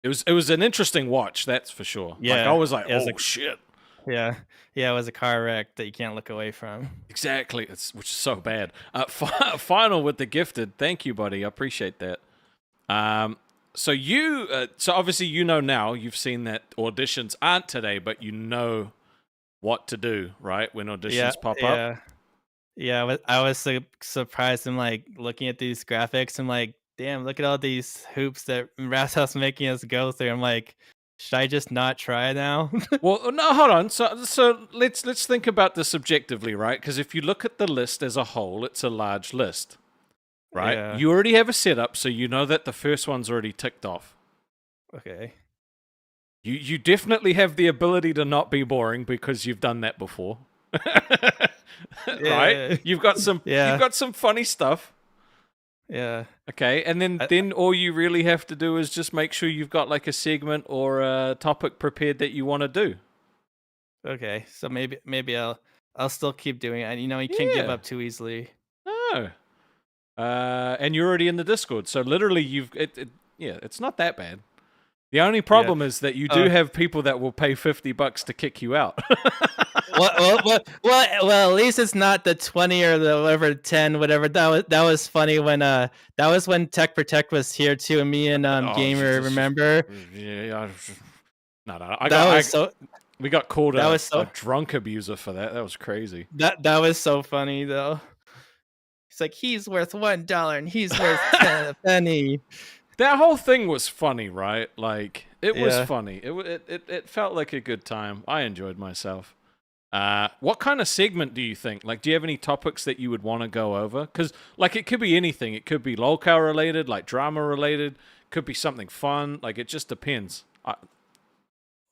It was an interesting watch, that's for sure. Yeah, like, I was like, oh shit. Yeah, it was a car wreck that you can't look away from. Exactly, which is so bad. Final with the gifted. Thank you, buddy. I appreciate that. So so obviously you know now, you've seen that auditions aren't today, but you know what to do, right? When auditions pop up. Yeah, I was so surprised. I'm like looking at these graphics. I'm like, damn, look at all these hoops that Rastov's making us go through. I'm like, should I just not try now? Well, no, hold on. So let's think about this objectively, right? Because if you look at the list as a whole, it's a large list, right? Yeah. You already have a setup, so you know that the first one's already ticked off. Okay. You definitely have the ability to not be boring because you've done that before. Right? You've got some funny stuff. Yeah. Okay, and then all you really have to do is just make sure you've got like a segment or a topic prepared that you want to do. Okay, so maybe I'll still keep doing it. You know, you can't give up too easily. No. And you're already in the Discord, so literally it's not that bad. The only problem is that you do have people that will pay $50 to kick you out. Well, at least it's not the 20 or the whatever 10, whatever. That was funny when that was when Tech Protect was here too, and me and Gamer, remember? Yeah. No. We got called a drunk abuser for that. That was crazy. That was so funny though. It's like he's worth $1 and he's worth 10 a penny. That whole thing was funny, right? Like it was funny. It felt like a good time. I enjoyed myself. What kind of segment do you think? Like, do you have any topics that you would want to go over? Because like it could be anything. It could be Lolcow related, like drama related. Could be something fun. Like it just depends.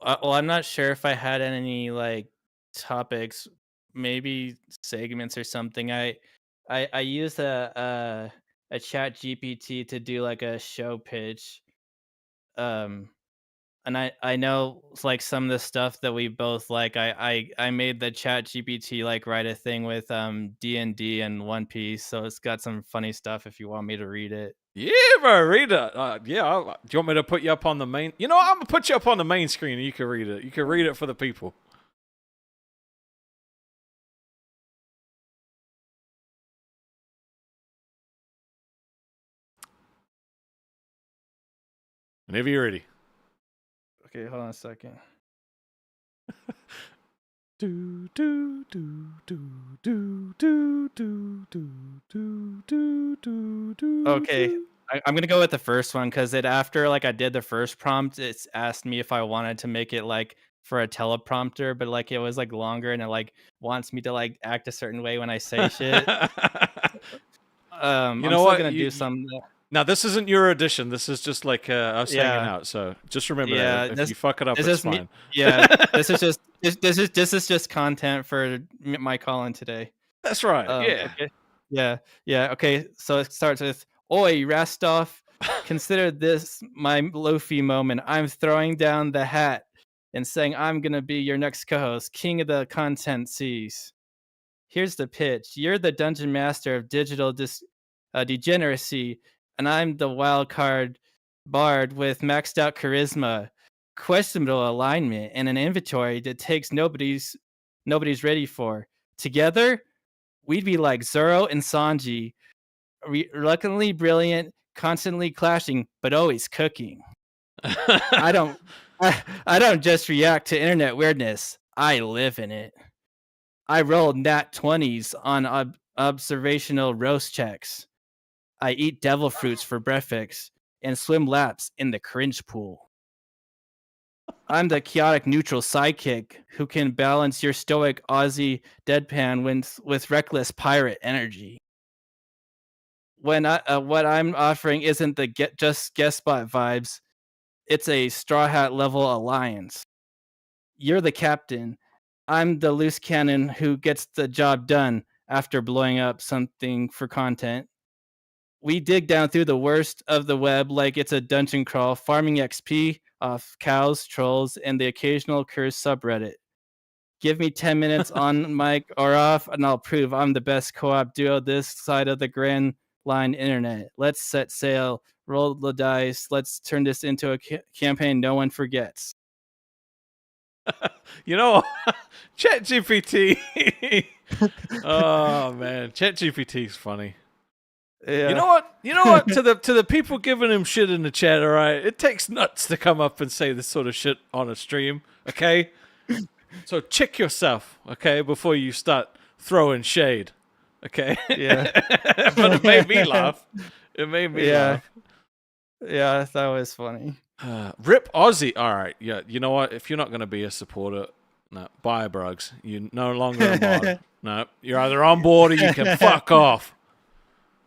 Well, I'm not sure if I had any like topics, maybe segments or something. I used a chat GPT to do like a show pitch. And I know like some of the stuff that we both like. I made the chat GPT like write a thing with D&D and One Piece, so it's got some funny stuff if you want me to read it. Yeah, bro, read it. Do you want me to put you up on the main? You know what? I'm gonna put you up on the main screen and you can read it. You can read it for the people. Whenever you're ready. Okay, hold on a second. Okay, I'm gonna go with the first one because after like I did the first prompt, it's asked me if I wanted to make it like for a teleprompter, but like it was like longer and it like wants me to like act a certain way when I say shit. I'm still gonna do some. Now this isn't your audition. This is just like us hanging out. So just remember that if you fuck it up, it's fine. This is just content for my call-in today. That's right. Okay. Yeah. Okay. So it starts with, "Oi, Rastov, consider this my Luffy moment. I'm throwing down the hat and saying I'm gonna be your next co-host, king of the content seas. Here's the pitch. You're the dungeon master of digital degeneracy, and I'm the wild card bard with maxed out charisma, questionable alignment, and an inventory that takes nobody's ready for. Together, we'd be like Zoro and Sanji, reluctantly brilliant, constantly clashing, but always cooking. I don't just react to internet weirdness. I live in it. I roll nat 20s on observational roast checks. I eat devil fruits for breakfast and swim laps in the cringe pool. I'm the chaotic neutral sidekick who can balance your stoic Aussie deadpan with reckless pirate energy. When what I'm offering isn't the just guest spot vibes, it's a straw hat level alliance. You're the captain. I'm the loose cannon who gets the job done after blowing up something for content. We dig down through the worst of the web like it's a dungeon crawl, farming XP off cows, trolls, and the occasional cursed subreddit. Give me 10 minutes on mic or off, and I'll prove I'm the best co-op duo this side of the Grand Line internet. Let's set sail, roll the dice, let's turn this into a campaign no one forgets." You know, ChatGPT. Oh man, ChatGPT's funny. Yeah. You know what? To the people giving him shit in the chat, all right, it takes nuts to come up and say this sort of shit on a stream, okay? So check yourself, okay, before you start throwing shade, okay? Yeah. But it made me laugh. It made me laugh. Yeah, that was funny. Rip Aussy. All right, yeah. You know what? If you're not going to be a supporter, no, bye, Bruggs. You're no longer a mod. No, you're either on board or you can fuck off.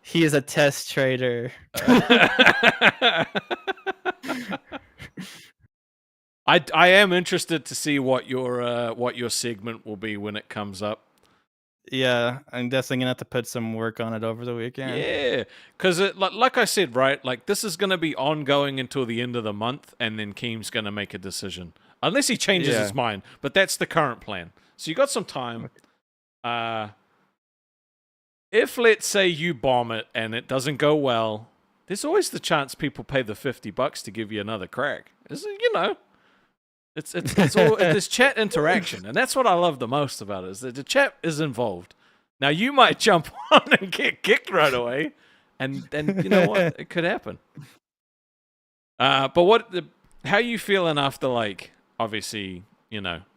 He is a test trader. I am interested to see what your segment will be when it comes up. Yeah, I'm definitely gonna have to put some work on it over the weekend. Yeah, because like I said, right? Like this is gonna be ongoing until the end of the month, and then Keem's gonna make a decision, unless he changes his mind. But that's the current plan. So you got some time. If let's say you bomb it and it doesn't go well, there's always the chance people pay the $50 to give you another crack. You know. It's all this chat interaction, and that's what I love the most about it. Is that the chat is involved. Now you might jump on and get kicked right away, and you know what? It could happen. But how you feeling after, like, obviously,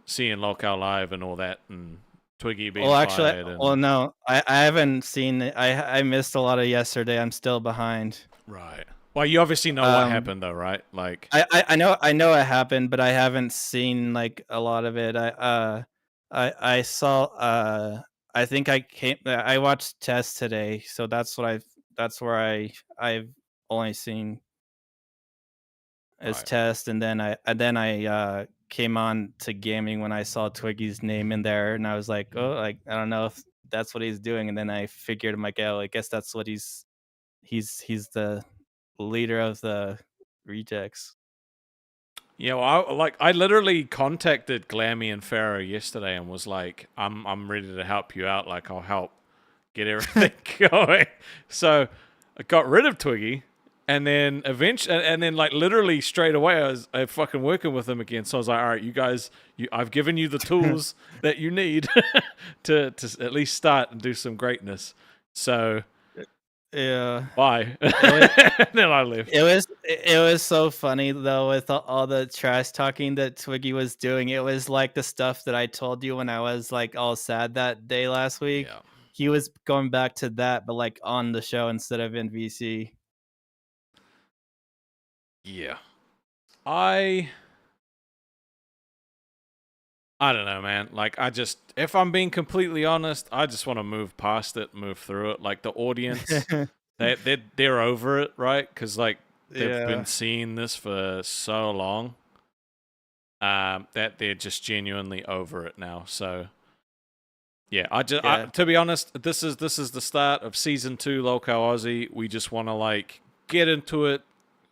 seeing Lolcow live and all that, and Twiggy being fired and... well, no, I haven't seen it. I missed a lot of yesterday. I'm still behind. Right. Well, you obviously know what happened, though, right? Like, I know it happened, but I haven't seen like a lot of it. I saw. I think I watched Test today, so that's where I've only seen as Test, and then I came on to gaming when I saw Twiggy's name in there, and I was like, oh, like I don't know if that's what he's doing, and then I figured, I'm like, oh, I guess that's what he's the leader of the rejects. Yeah, well, I literally contacted Glammy and Pharaoh yesterday and was like, I'm ready to help you out. Like, I'll help get everything going. So I got rid of Twiggy, and then like literally straight away I was fucking working with him again. So I was like, all right, you guys, I've given you the tools that you need to at least start and do some greatness. So yeah, bye. And then I left. It was so funny though, with all the trash talking that Twiggy was doing. It was like the stuff that I told you when I was like all sad that day last week. Yeah. He was going back to that, but like on the show instead of in VC. Yeah. I don't know, man. Like, if I'm being completely honest, I just want to move past it, move through it. Like, the audience, they're over it, right? Because, like, they've been seeing this for so long that they're just genuinely over it now. So, yeah, to be honest, this is the start of season 2, Lolcow Aussie. We just want to, like, get into it,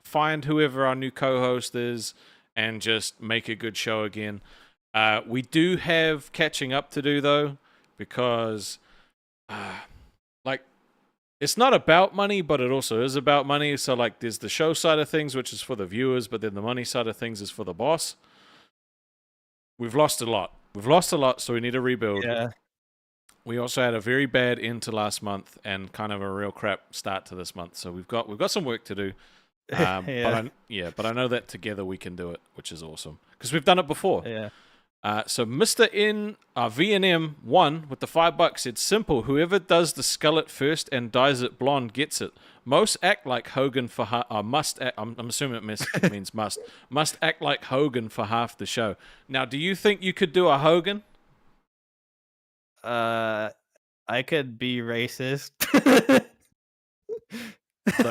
find whoever our new co-host is, and just make a good show again. We do have catching up to do, though, because, like, it's not about money, but it also is about money. So, like, there's the show side of things, which is for the viewers, but then the money side of things is for the boss. We've lost a lot. So we need to rebuild. Yeah. We also had a very bad end to last month and kind of a real crap start to this month. So we've got some work to do. But I know that together we can do it, which is awesome because we've done it before. Yeah. So Mr. VNM 1 with the $5. It's simple. Whoever does the skullet first and dyes it blonde gets it. Most act like Hogan for must act, I'm assuming it means must. Must act like Hogan for half the show. Now, do you think you could do a Hogan? I could be racist.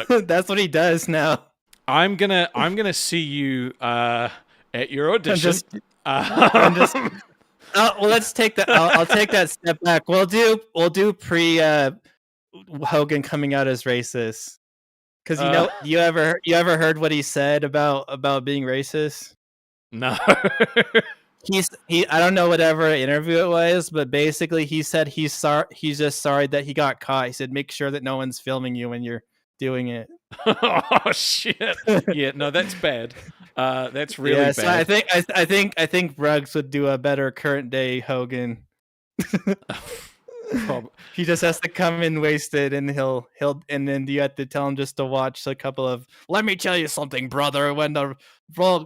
Look, that's what he does now. I'm gonna see you at your audition. Well, let's take that. I'll take that step back. We'll do pre Hogan coming out as racist. Because you ever heard what he said about being racist? No. I don't know whatever interview it was, but basically he said he's just sorry that he got caught. He said make sure that no one's filming you when you're doing it. Oh shit! Yeah, no, that's bad. That's really bad. So I think Briggs would do a better current day Hogan. He just has to come in wasted, and he'll and then you have to tell him just to watch a couple of. Let me tell you something, brother. When the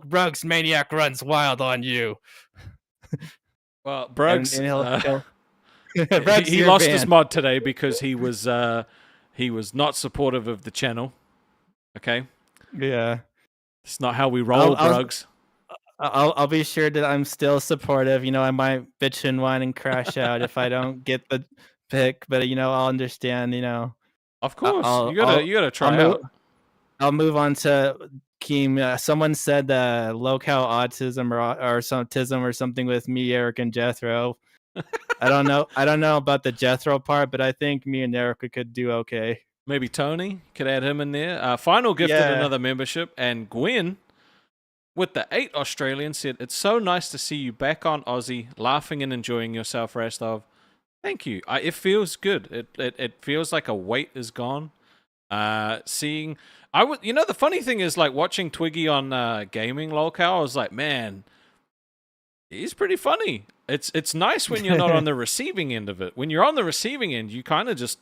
Briggs maniac runs wild on you. Well, Briggs, he lost his mod today because he was not supportive of the channel. Okay. Yeah. It's not how we roll, Briggs. I'll be sure that I'm still supportive. I might bitch and whine and crash out if I don't get the pick, but I'll understand. Of course, you gotta try out. I'll move on to Keem. Someone said Lolcow autism or some autism or something with me, Eric, and Jethro. I don't know about the Jethro part, but I think me and Eric could do okay. Maybe Tony could add him in there. Final gifted another membership, and Gwen with the 8 Australian said, "It's so nice to see you back on Aussie, laughing and enjoying yourself, Rastov." Thank you. It feels good. It feels like a weight is gone. The funny thing is, like, watching Twiggy on gaming Lolcow, I was like, man, He's pretty funny. It's nice when you're not on the receiving end of it. When you're on the receiving end, you kind of just.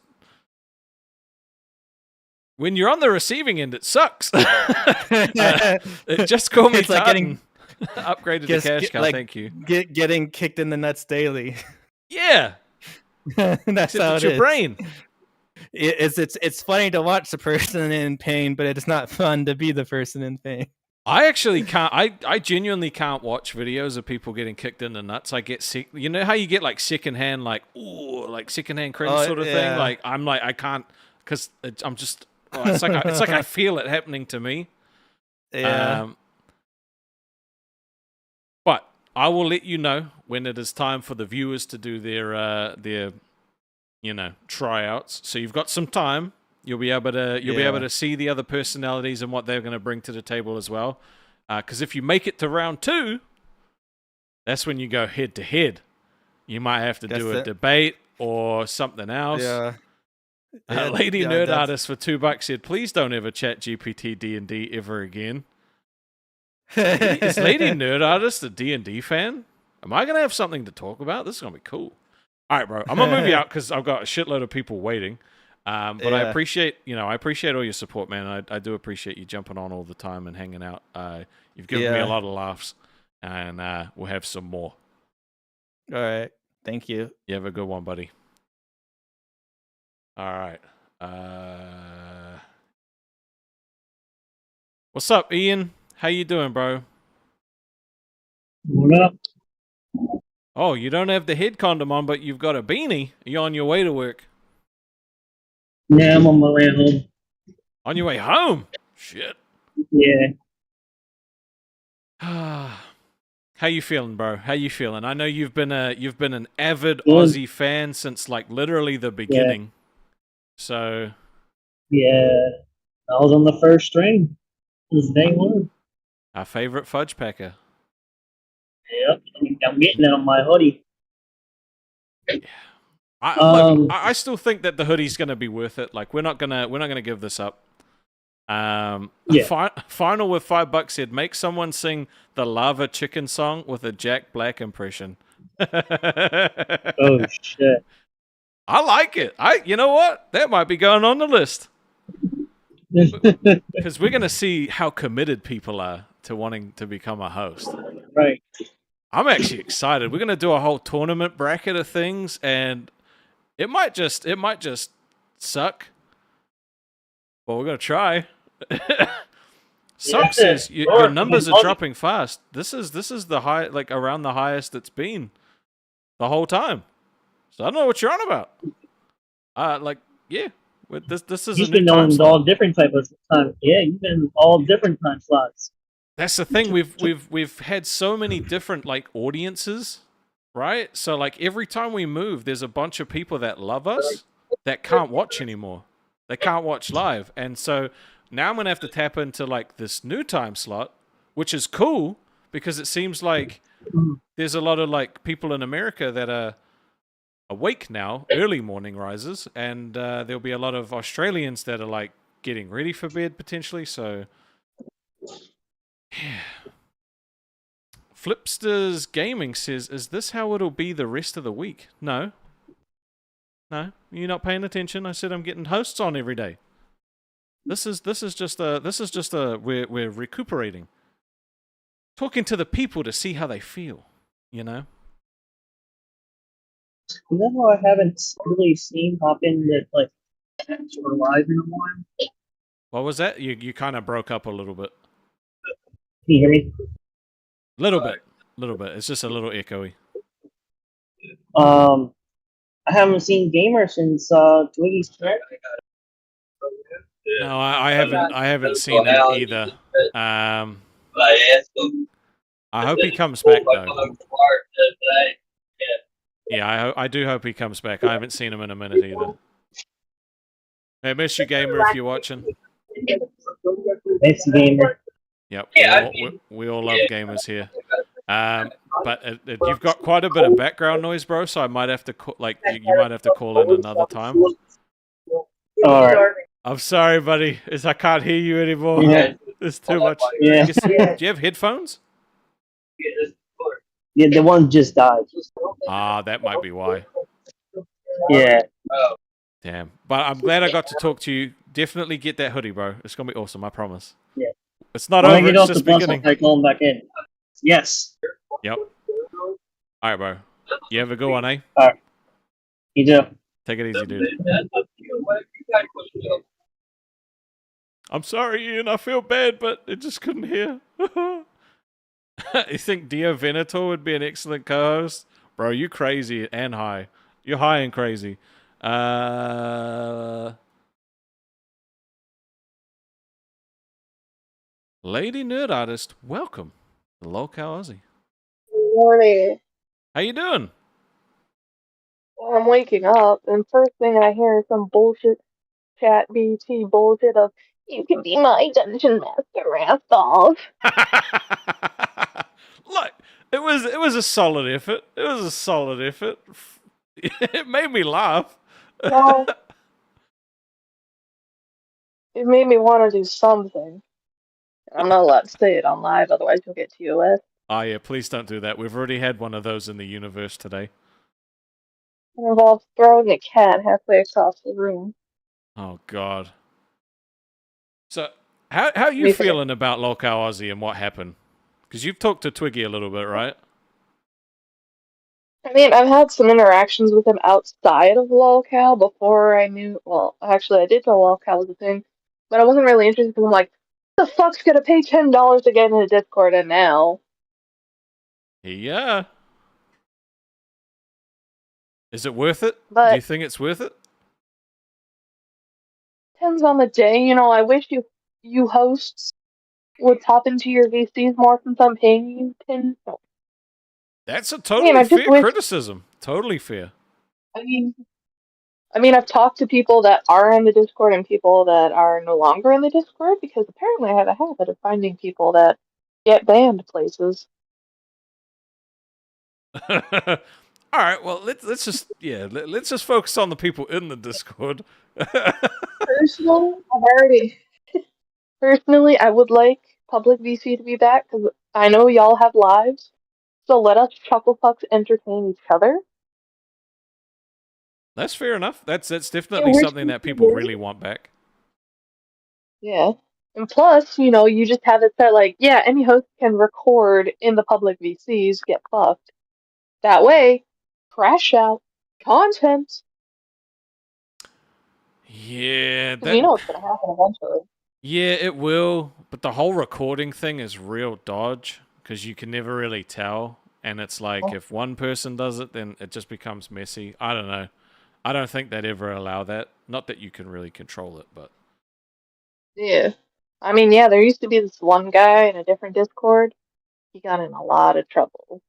When you're on the receiving end, it sucks. It just called me It's like getting upgraded to cash cow. Thank you. Getting kicked in the nuts daily. Yeah, That's except how it's it your is. brain. It's funny to watch the person in pain, but it's not fun to be the person in pain. I actually can't. I genuinely can't watch videos of people getting kicked in the nuts. I get sick. You know how you get like secondhand, like ooh, like secondhand cringe Oh, sort of thing. yeah. Like I'm like I can't because I'm just. Oh, it's like I feel it happening to me. Yeah. But I will let you know when it is time for the viewers to do their tryouts. So you've got some time. You'll be able to see the other personalities and what they're going to bring to the table as well. Because if you make it to round 2, that's when you go head to head. You might have to do a debate or something else. Yeah. Lady Nerd Artist for $2 said, "Please don't ever chat GPT D&D ever again." Is Lady Nerd Artist a D&D fan? Am I going to have something to talk about? This is going to be cool. All right, bro. I'm going to move you out because I've got a shitload of people waiting. But I appreciate all your support, man. I do appreciate you jumping on all the time and hanging out. You've given me a lot of laughs, and we'll have some more. All right. Thank you. You have a good one, buddy. All right. What's up, Ian? How you doing, bro? What up? Oh, you don't have the head condom on, but you've got a beanie. Are you on your way to work? Yeah, I'm on my way home. On your way home? Shit. Yeah. How you feeling, bro? How you feeling? I know you've been an avid Good. Aussie fan since like literally the beginning. So Yeah. I was on the first string since day one. our favorite fudge packer. Yep. I'm getting it on my hoodie. Look, I still think that the hoodie's going to be worth it. Like we're not gonna give this up. Final with $5 said, make someone sing the Lava Chicken song with a Jack Black impression. Oh shit! I like it. You know what? That might be going on the list because we're gonna see how committed people are to wanting to become a host. Right. I'm actually excited. We're gonna do a whole tournament bracket of things, and it might just suck, but we're gonna try. Sock says your numbers are dropping fast. This is the high, like around the highest it's been the whole time. So I don't know what you're on about. This is You've a new been time on slot. all different type of time. Yeah, you've been all different time slots. That's the thing. We've had so many different like audiences, right? So like every time we move, there's a bunch of people that love us that can't watch anymore. They can't watch live, and so now I'm gonna have to tap into like this new time slot, which is cool because it seems like there's a lot of like people in America that are awake now, early morning risers, and there'll be a lot of Australians that are like getting ready for bed potentially. So, yeah. Flipsters Gaming says, "Is this how it'll be the rest of the week?" No, you're not paying attention. I said I'm getting hosts on every day. This is just we're recuperating, talking to the people to see how they feel. You know. You know how I haven't really seen hop in that like sort of live in a while. What was that? You kind of broke up a little bit. Can you hear me? Little bit. It's just a little echoey. I haven't seen Gamer since Twiggy's track. No, I haven't seen it either. I hope he comes back though. Yeah, I do hope he comes back. I haven't seen him in a minute either. Hey, miss you, Gamer, if you're watching. Thanks, Gamer. Yep, we all love gamers here. But you've got quite a bit of background noise, bro. So I might have to you might have to call in another time. All right. I'm sorry, buddy. I can't hear you anymore. Yeah. It's too much. Yeah. Do you have headphones? Yeah, the one just died. Ah, that might be why. Yeah. Damn. But I'm glad I got to talk to you. Definitely get that hoodie, bro. It's gonna be awesome, I promise. Yeah. It's not When I over, get it's off the just bus, beginning. I'll call him back in. Yes. Yep. Alright, bro. You have a good one, eh? Alright. You do. Take it easy, dude. I'm sorry, Ian. I feel bad, but it just couldn't hear. You think Dio Venator would be an excellent co-host? Bro, you crazy and high. You're high and crazy. Lady Nerd Artist, welcome to Lolcow Aussie. Good morning. How you doing? Well, I'm waking up, and first thing I hear is some bullshit chat BT bullshit of, you can be my dungeon master, Rastov. Look, it was a solid effort. It was a solid effort. It made me laugh. Well, it made me want to do something. I'm not allowed to say it on live, otherwise you'll get TOS. Oh yeah, please don't do that. We've already had one of those in the universe today. It involves throwing a cat halfway across the room. Oh god. So, how are you Me too. feeling about Lolcow Aussie and what happened? Because you've talked to Twiggy a little bit, right? I mean, I've had some interactions with him outside of Lolcow before I knew. Well, actually, I did know Lolcow was a thing, but I wasn't really interested because I'm like, who the fuck's gonna pay $10 to get into Discord? And now, Yeah. Is it worth it? Do but you think it's worth it? depends on the day. You know, I wish you hosts would tap into your VCs more since I'm paying you no. That's a I totally just fair wish. criticism. Totally fair. I mean, I've talked to people that are in the Discord and people that are no longer in the Discord because apparently I have a habit of finding people that get banned places. All right, well let's just let's just focus on the people in the Discord. Personally, I would like public VC to be back because I know y'all have lives, so let us chucklefucks entertain each other. That's fair enough. That's definitely we're something that people really want back. Yeah. And plus, you just have it set like, yeah, any host can record in the public VCs, get fucked. That way, crash out content. Yeah, 'Cause you know what's gonna happen eventually. Yeah, it will, but the whole recording thing is real dodge because you can never really tell, and it's like if one person does it, then it just becomes messy. I don't know. I don't think they'd ever allow that. Not that you can really control it, but Yeah. I mean, yeah, there used to be this one guy in a different Discord. He got in a lot of trouble.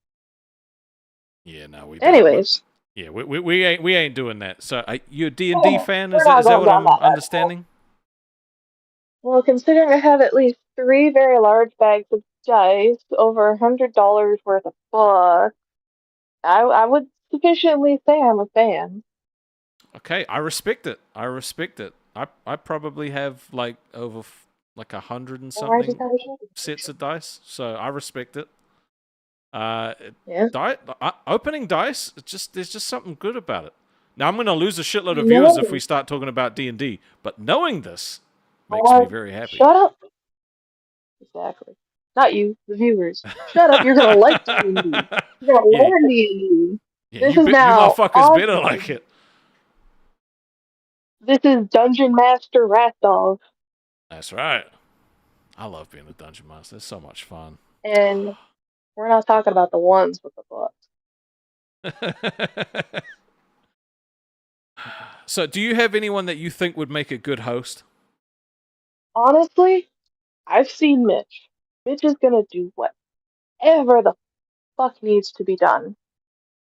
yeah, no, we. Anyways. Yeah, we ain't doing that. So, you a D&D fan? we're Is not that going what down I'm that rabbit hole. understanding? Well, considering I have at least 3 very large bags of dice, over $100 worth of books, I would sufficiently say I'm a fan. Okay, I respect it. I respect it. I probably have like over like 100 and Well, I just something have a sets of dice, so I respect it. Yeah. Opening dice, there's just something good about it. Now I'm going to lose a shitload of viewers if we start talking about D&D, but knowing this makes me very happy. Shut up. Exactly. Not you, the viewers. Shut up. You're gonna like D&D. You're gonna learn D&D. Yeah, This you is now motherfuckers awesome. better like it. This is Dungeon Master Rastov. That's right. I love being a dungeon master. It's so much fun. And we're not talking about the ones with the books. So, do you have anyone that you think would make a good host? Honestly, I've seen Mitch. Mitch is gonna do whatever the fuck needs to be done.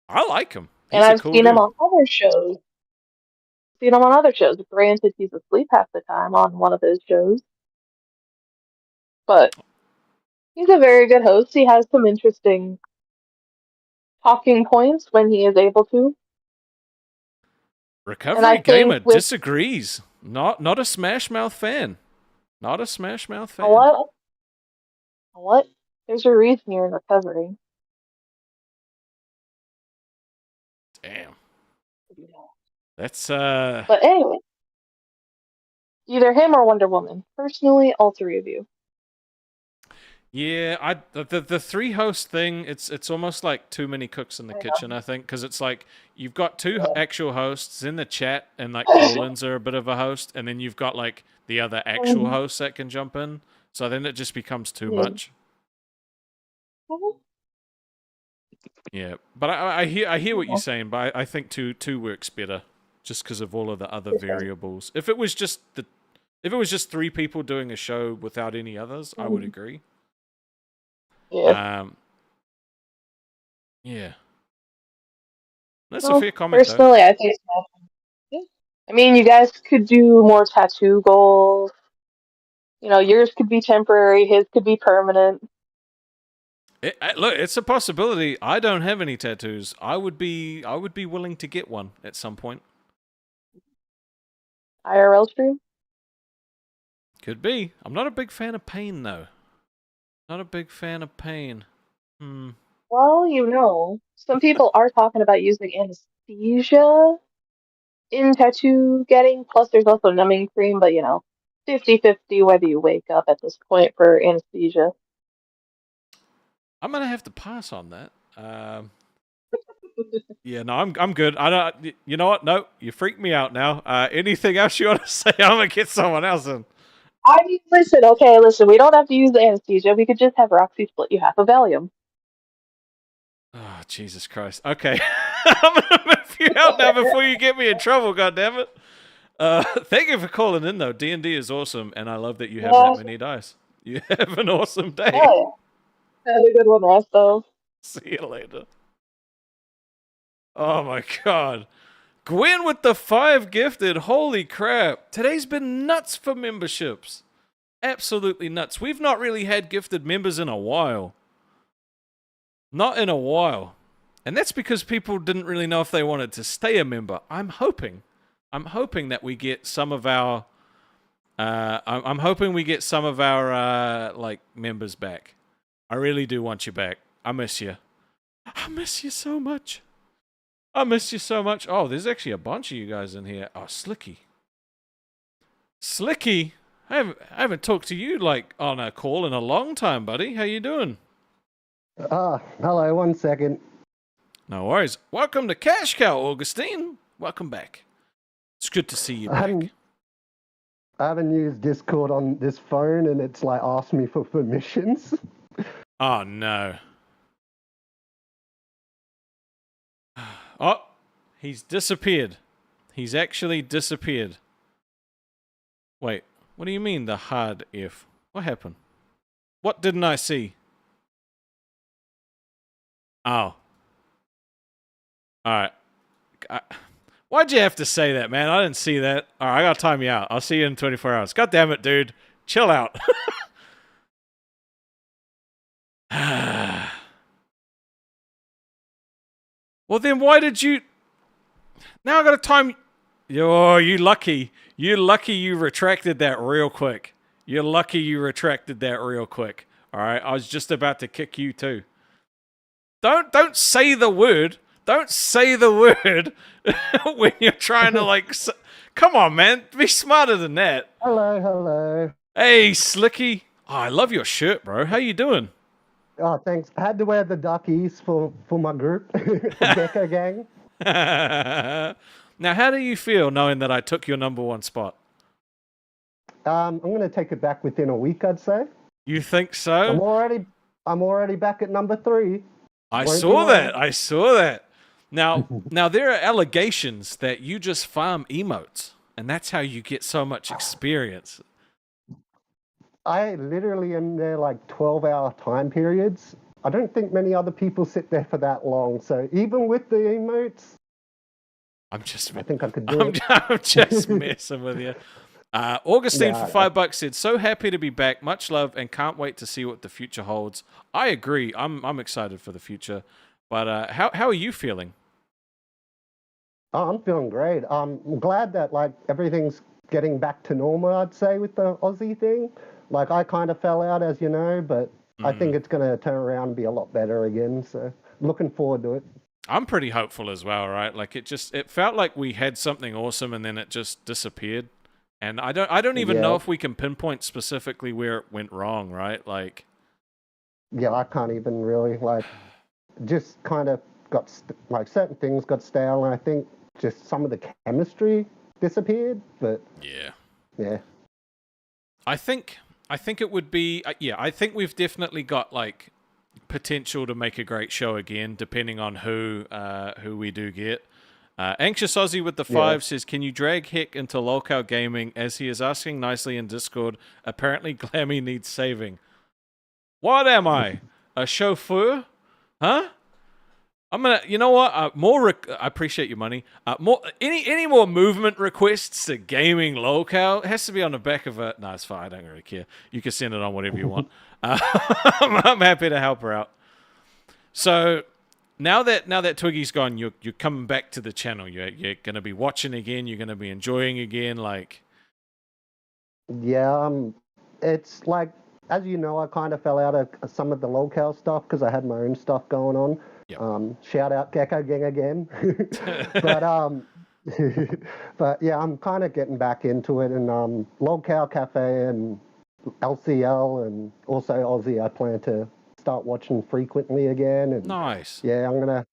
I like him. And He's a I've cool seen dude. him on other shows. Granted, he's asleep half the time on one of his shows. But he's a very good host. He has some interesting talking points when he is able to. Recovery Gamer disagrees. Not a Smash Mouth fan. Not a Smash Mouth fan. What? There's a reason you're in recovery. That's But anyway, either him or Wonder Woman. Personally, all three of you. yeah. The three host thing. It's almost like too many cooks in the kitchen. I think because it's like you've got two actual hosts in the chat, and like Collins are a bit of a host, and then you've got like the other actual hosts that can jump in. So then it just becomes too much. Yeah, but I hear what you're saying, but I think two works better, just because of all of the other variables. If it was just three people doing a show without any others, I would agree. Yeah. Yeah. That's Well, a fair comment, personally, I think. I mean, you guys could do more tattoo goals. You know, yours could be temporary, his could be permanent. Look, it's a possibility. I don't have any tattoos. I would be willing to get one at some point. IRL stream? Could be. I'm not a big fan of pain, though. Not a big fan of pain. Well, you know, some people are talking about using anesthesia in tattoo getting. Plus, there's also numbing cream, but you know, 50-50 whether you wake up at this point for anesthesia. I'm gonna have to pass on that. Yeah, no, I'm good. I don't. You know what? No, you freaked me out now. Anything else you want to say? I'm gonna get someone else in. I mean, listen, we don't have to use the anesthesia. We could just have Roxy split you half a Valium. Oh, Jesus Christ. Okay. I'm gonna move you out now before you get me in trouble, goddammit. Thank you for calling in, though. D&D is awesome, and I love that you have that many dice. You have an awesome day. Yeah. Have a good one, Rastov. See you later. Oh, my God. Gwen with the 5 gifted. Holy crap. Today's been nuts for memberships. Absolutely nuts. We've not really had gifted members in a while. Not in a while. And that's because people didn't really know if they wanted to stay a member. I'm hoping that we get some of our I'm hoping we get some of our like members back. I really do want you back. I miss you. I miss you so much. I miss you so much. Oh, there's actually a bunch of you guys in here. Oh, Slicky. Slicky, I haven't talked to you like on a call in a long time, buddy. How you doing? Hello, 1 second. No worries. Welcome to Cash Cow, Augustine. Welcome back. It's good to see you back. I haven't used Discord on this phone, and it's like asked me for permissions. Oh, no. Oh, he's disappeared. He's actually disappeared. Wait, what do you mean the hard F? What happened? What didn't I see? Oh. Alright. Why'd you have to say that, man? I didn't see that. Alright, I gotta time you out. I'll see you in 24 hours. God damn it, dude. Chill out. Well, then why did you... Now I gotta time... Oh, you lucky. You lucky you retracted that real quick. You're lucky you retracted that real quick. Alright, I was just about to kick you too. Don't say the word. Don't say the word when you're trying to like... Come on, man. Be smarter than that. Hello. Hey, Slicky. Oh, I love your shirt, bro. How you doing? Oh, thanks. I had to wear the duckies for my group, the Gecko Gang. Now, how do you feel knowing that I took your number 1 spot? I'm going to take it back within a week, I'd say. You think so? I'm already back at number 3. I saw that. Now, there are allegations that you just farm emotes, and that's how you get so much experience. I literally am there like 12-hour time periods. I don't think many other people sit there for that long. So even with the emotes, I think I could do it. I'm just messing with you. Augustine for $5 said, "So happy to be back. Much love, and can't wait to see what the future holds." I agree. I'm excited for the future. But how are you feeling? Oh, I'm feeling great. I'm glad that like everything's getting back to normal. I'd say with the Aussie thing. Like I kind of fell out, as you know, but I think it's going to turn around and be a lot better again. So looking forward to it. I'm pretty hopeful as well, right? Like it felt like we had something awesome and then it just disappeared. And I don't even know if we can pinpoint specifically where it went wrong, right? Like, yeah, I can't even really, like, just kind of got, like, certain things got stale, and I think just some of the chemistry disappeared, but... Yeah. I think it would be... I think we've definitely got, like, potential to make a great show again, depending on who we do get. Anxious Aussie with the 5 says, can you drag Heck into Lolcow Gaming as he is asking nicely in Discord? Apparently Glammy needs saving. What am I? A chauffeur? Huh? I'm gonna, you know what? I appreciate your money. Any more movement requests to gaming Lolcow? It has to be on the back of a. No, it's fine. I don't really care. You can send it on whatever you want. I'm happy to help her out. So now that Twiggy's gone, you're coming back to the channel. You're gonna be watching again. You're gonna be enjoying again. Like, yeah, it's like, as you know, I kind of fell out of some of the Lolcow stuff because I had my own stuff going on. Yep. Shout out Gecko Gang again. But yeah, I'm kind of getting back into it, and Lolcow Cafe and LCL and also Aussie I plan to start watching frequently again. And nice. Yeah, I'm gonna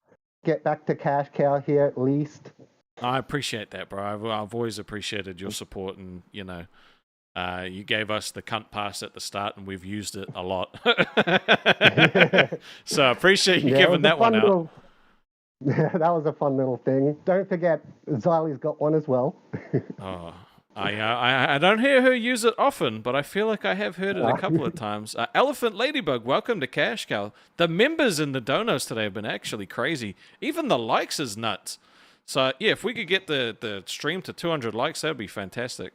get back to Cash Cow here at least. I appreciate that, bro. I've always appreciated your support, and you know, you gave us the cunt pass at the start, and we've used it a lot. So I appreciate you giving that one out. Yeah, that was a fun little thing. Don't forget, Xylee's got one as well. Oh, I don't hear her use it often, but I feel like I have heard it a couple of times. Elephant Ladybug, welcome to Cash Cow. The members in the donos today have been actually crazy. Even the likes is nuts. So yeah, if we could get the stream to 200 likes, that'd be fantastic.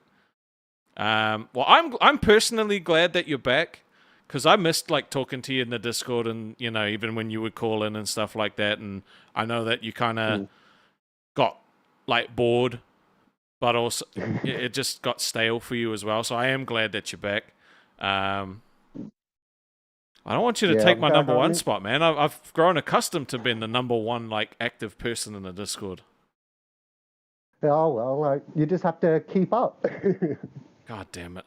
Well, I'm personally glad that you're back, because I missed like talking to you in the Discord, and you know, even when you would call in and stuff like that. And I know that you kind of got like bored, but also it just got stale for you as well. So I am glad that you're back. I don't want you to take my number one spot, man. I've grown accustomed to being the number one like active person in the Discord. Oh well, you just have to keep up. God damn it.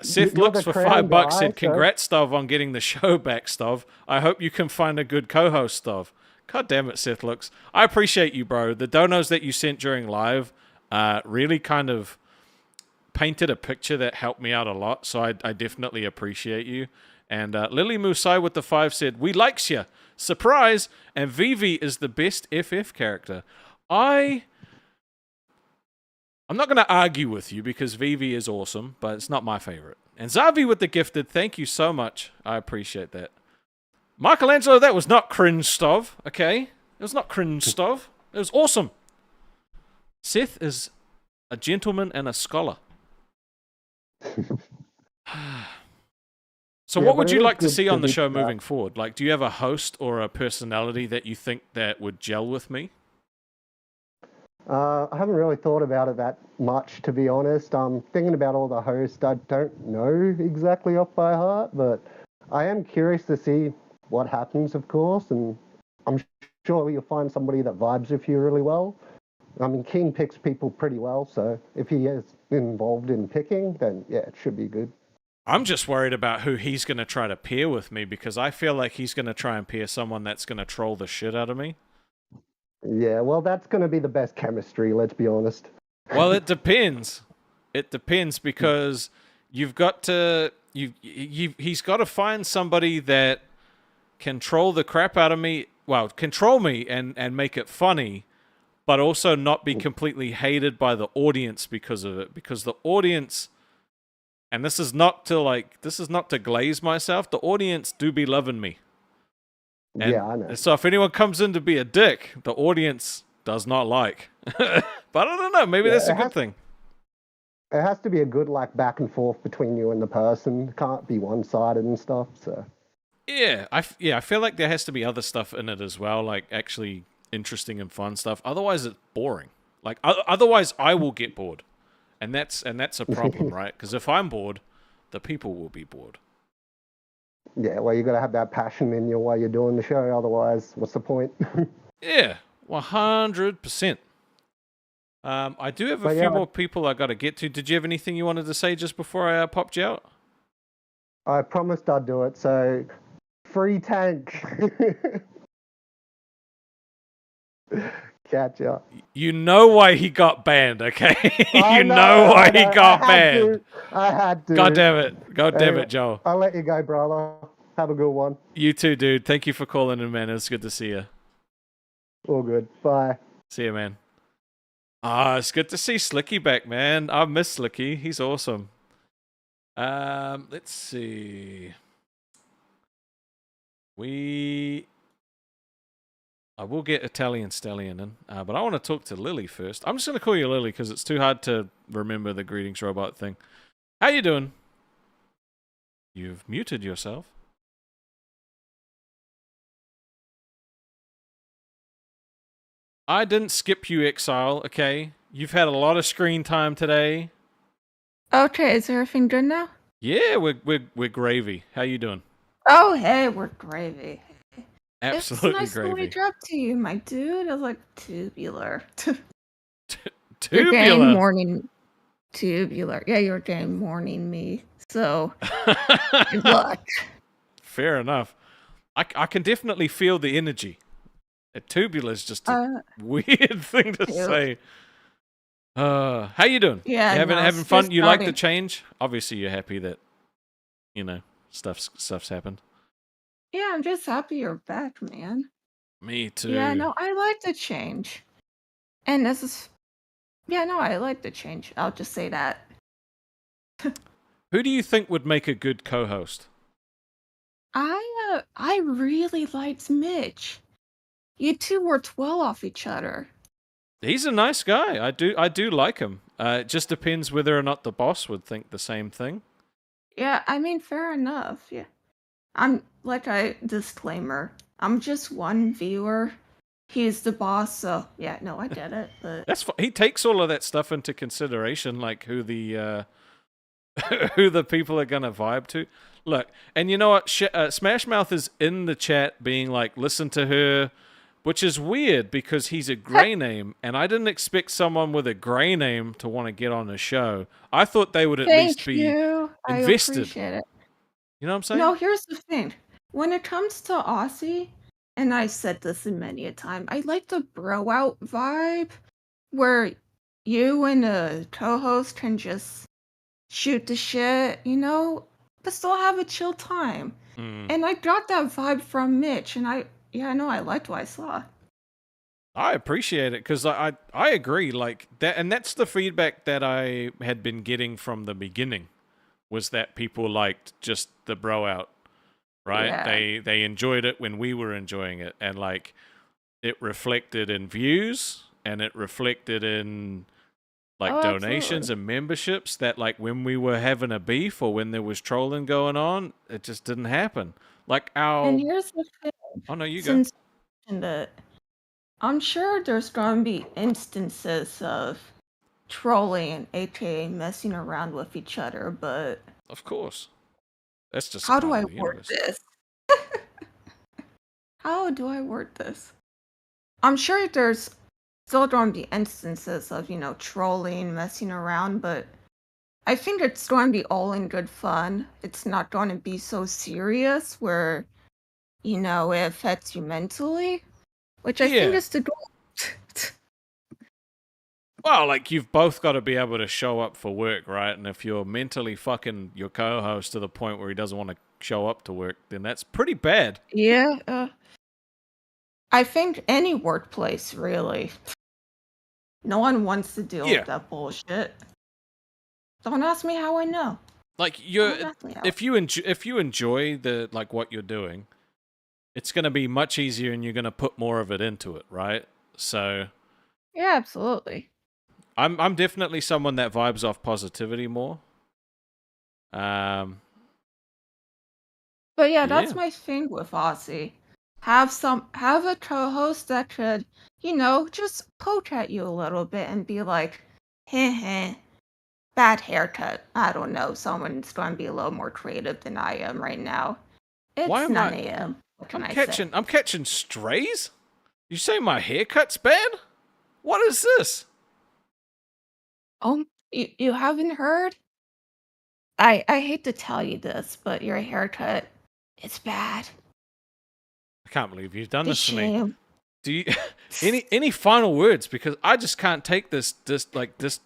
Seth Looks for $5 said, congrats, Stov, on getting the show back, Stov. I hope you can find a good co-host, Stov. God damn it, Seth Looks. I appreciate you, bro. The donos that you sent during live really kind of painted a picture that helped me out a lot, so I definitely appreciate you. And Lily Musai with the 5 said, we likes ya. Surprise! And Vivi is the best FF character. I'm not going to argue with you because Vivi is awesome, but it's not my favorite. And Zavi with the gifted, thank you so much. I appreciate that. Michelangelo, that was not cringe, Stov, okay? It was not cringe, Stov. It was awesome. Seth is a gentleman and a scholar. So what would you like to see on the show moving forward? Like, do you have a host or a personality that you think that would gel with me? I haven't really thought about it that much, to be honest. I'm thinking about all the hosts. I don't know exactly off by heart, but I am curious to see what happens, of course, and I'm sure you'll find somebody that vibes with you really well. I mean, King picks people pretty well, so if he is involved in picking, then yeah, it should be good. I'm just worried about who he's going to try to pair with me, because I feel like he's going to try and pair someone that's going to troll the shit out of me. Yeah, well, that's going to be the best chemistry, let's be honest. Well, it depends. It depends, because you've got to... he's got to find somebody that can troll the crap out of me, well, control me and make it funny, but also not be completely hated by the audience because of it. Because the audience... And this is not to glaze myself, the audience do be loving me. And yeah, I know. So if anyone comes in to be a dick, the audience does not like. But I don't know, maybe that's a good thing. It has to be a good like back and forth between you and the person. It can't be one-sided and stuff. So yeah, I feel like there has to be other stuff in it as well, like actually interesting and fun stuff. Otherwise, it's boring. Like otherwise, I will get bored, and that's a problem, right? Because if I'm bored, the people will be bored. Yeah, well, you got to have that passion in you while you're doing the show. Otherwise, what's the point? Yeah, 100%. I do have a few more people I got to get to. Did you have anything you wanted to say just before I popped you out? I promised I'd do it, so free tank. Catch ya. You know why he got banned, okay? You know why he got banned. I had to. God damn it. God damn it, Joel. I'll let you go, brother. Have a good one. You too, dude. Thank you for calling in, man. It's good to see you. All good. Bye. See you, man. It's good to see Slicky back, man. I miss Slicky. He's awesome. Let's see. I will get Italian Stallion in, but I want to talk to Lily first. I'm just going to call you Lily because it's too hard to remember the greetings robot thing. How you doing? You've muted yourself. I didn't skip you, Exile, okay? You've had a lot of screen time today. Okay, is everything good now? Yeah, we're gravy. How you doing? Oh, hey, we're gravy. Absolutely it's nice gravy. to wake up to you, my dude. I was like, tubular. Tubular? You're getting morning tubular. Yeah, you're getting morning me. So, good luck. Fair enough. I can definitely feel the energy. A tubular is just a weird thing to say. How you doing? Yeah, you having it's fun? just You like the starting. change? Obviously, you're happy that stuff's happened. Yeah, I'm just happy you're back, man. Me too. Yeah, no, I like the change. And this is, yeah, no, I like the change. I'll just say that. Who do you think would make a good co-host? I really liked Mitch. You two worked well off each other. He's a nice guy. I do like him. It just depends whether or not the boss would think the same thing. Yeah, I mean, fair enough. Yeah. I'm like a disclaimer. I'm just one viewer. He's the boss, so yeah, no, I get it. But He takes all of that stuff into consideration, like who the who the people are gonna vibe to. Look, and you know what? Smash Mouth is in the chat, being like, "Listen to her," which is weird because he's a grey name, and I didn't expect someone with a grey name to want to get on the show. I thought they would at least be you. I invested. appreciate it. You know what I'm saying? No, here's the thing. When it comes to Aussy, and I said this in many a time, I like the bro out vibe where you and a co-host can just shoot the shit, but still have a chill time. And I got that vibe from Mitch, and I liked what I saw. I appreciate it because I agree, like that, and that's the feedback that I had been getting from the beginning, was that people liked just the bro out, right? Yeah. They enjoyed it when we were enjoying it, and like it reflected in views, and it reflected in like donations and memberships. That like when we were having a beef or when there was trolling going on, it just didn't happen. Like And here's the thing. Oh no, you go. Since I'm sure there's gonna be instances of trolling and aka messing around with each other, but of course, that's just how do I word this? How do I word this? I'm sure there's still going to be instances of, trolling, messing around, but I think it's going to be all in good fun. It's not going to be so serious where, it affects you mentally, which I think is the goal. Well, like you've both got to be able to show up for work, right? And if you're mentally fucking your co-host to the point where he doesn't want to show up to work, then that's pretty bad. Yeah, I think any workplace, really. No one wants to deal with that bullshit. Don't ask me how I know. Like if you enjoy the like what you're doing, it's going to be much easier, and you're going to put more of it into it, right? So yeah, absolutely. I'm definitely someone that vibes off positivity more. But yeah, that's my thing with Aussy. Have a co-host that could, just poke at you a little bit and be like, heh, bad haircut. I don't know. Someone's going to be a little more creative than I am right now. It's 9 a.m. What can I say? I'm catching strays? You say my haircut's bad? What is this? Oh, you haven't heard? I hate to tell you this, but your haircut, it's bad. I can't believe you've done It's this a to me. shame. Do you any final words? Because I just can't take this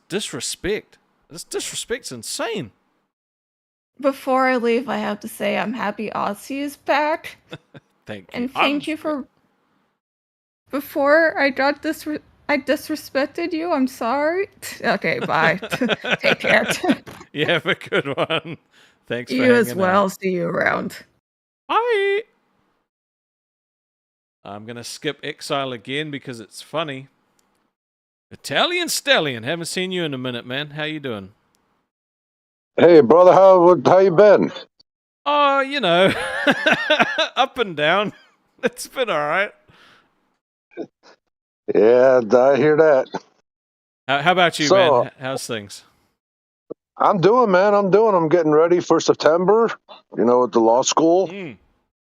disrespect. This disrespect's insane. Before I leave, I have to say I'm happy Aussy is back. Thank you. And thank you for... Before I disrespected you, I'm sorry. Okay, bye. Take care. You have a good one. Thanks for You hanging as well. out. See you around. Bye. I'm going to skip Exile again because it's funny. Italian Stallion. Haven't seen you in a minute, man. How you doing? Hey, brother, how you been? Oh, you know, up and down. It's been all right. Yeah, I hear that. How about you, man? How's things? I'm doing, man. I'm getting ready for September. You know, at the law school.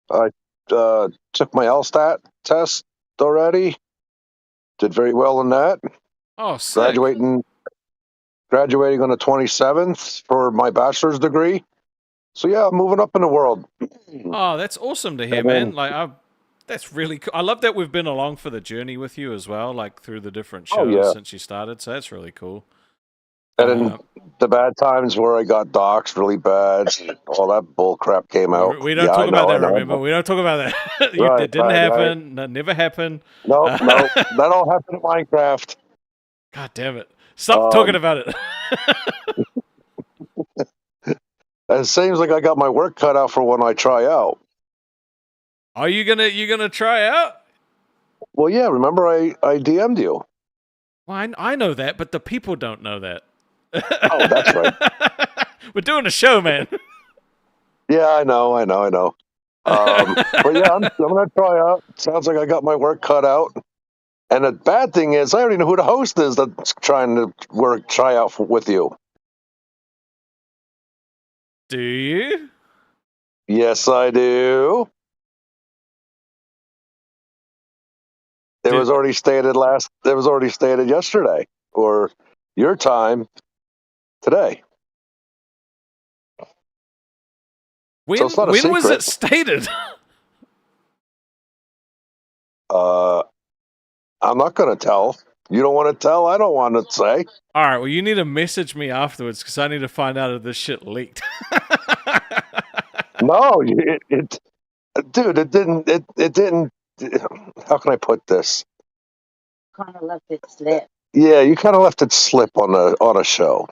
I took my LSAT test already. Did very well in that. Oh, sick. Graduating on the 27th for my bachelor's degree. So yeah, I'm moving up in the world. Oh, that's awesome to hear, And then- man. Like, that's really cool. I love that we've been along for the journey with you as well, like through the different shows Oh, yeah. since you started. So that's really cool. And then the bad times where I got doxxed really bad, all that bull crap came out. We don't Yeah, talk I about know, that. I know. Remember, we don't talk about that. Right, it didn't right, happen. That never happened. No, that all happened in Minecraft. God damn it! Stop talking about it. It seems like I got my work cut out for when I try out. Are you gonna try out? Well, yeah. Remember, I DM'd you. Well, I know that, but the people don't know that. Oh, that's right. We're doing a show, man. Yeah, I know. But yeah, I'm gonna try out. Sounds like I got my work cut out. And the bad thing is, I already know who the host is that's trying to try out with you. Do you? Yes, I do. It was already stated yesterday, or your time today. So it's not a when secret. was it stated? I'm not going to tell. You don't want to tell. I don't want to say. All right. Well, you need to message me afterwards because I need to find out if this shit leaked. No, dude, it didn't. It didn't. How can I put this? Kind of left it slip. Yeah, you kind of left it slip on a show.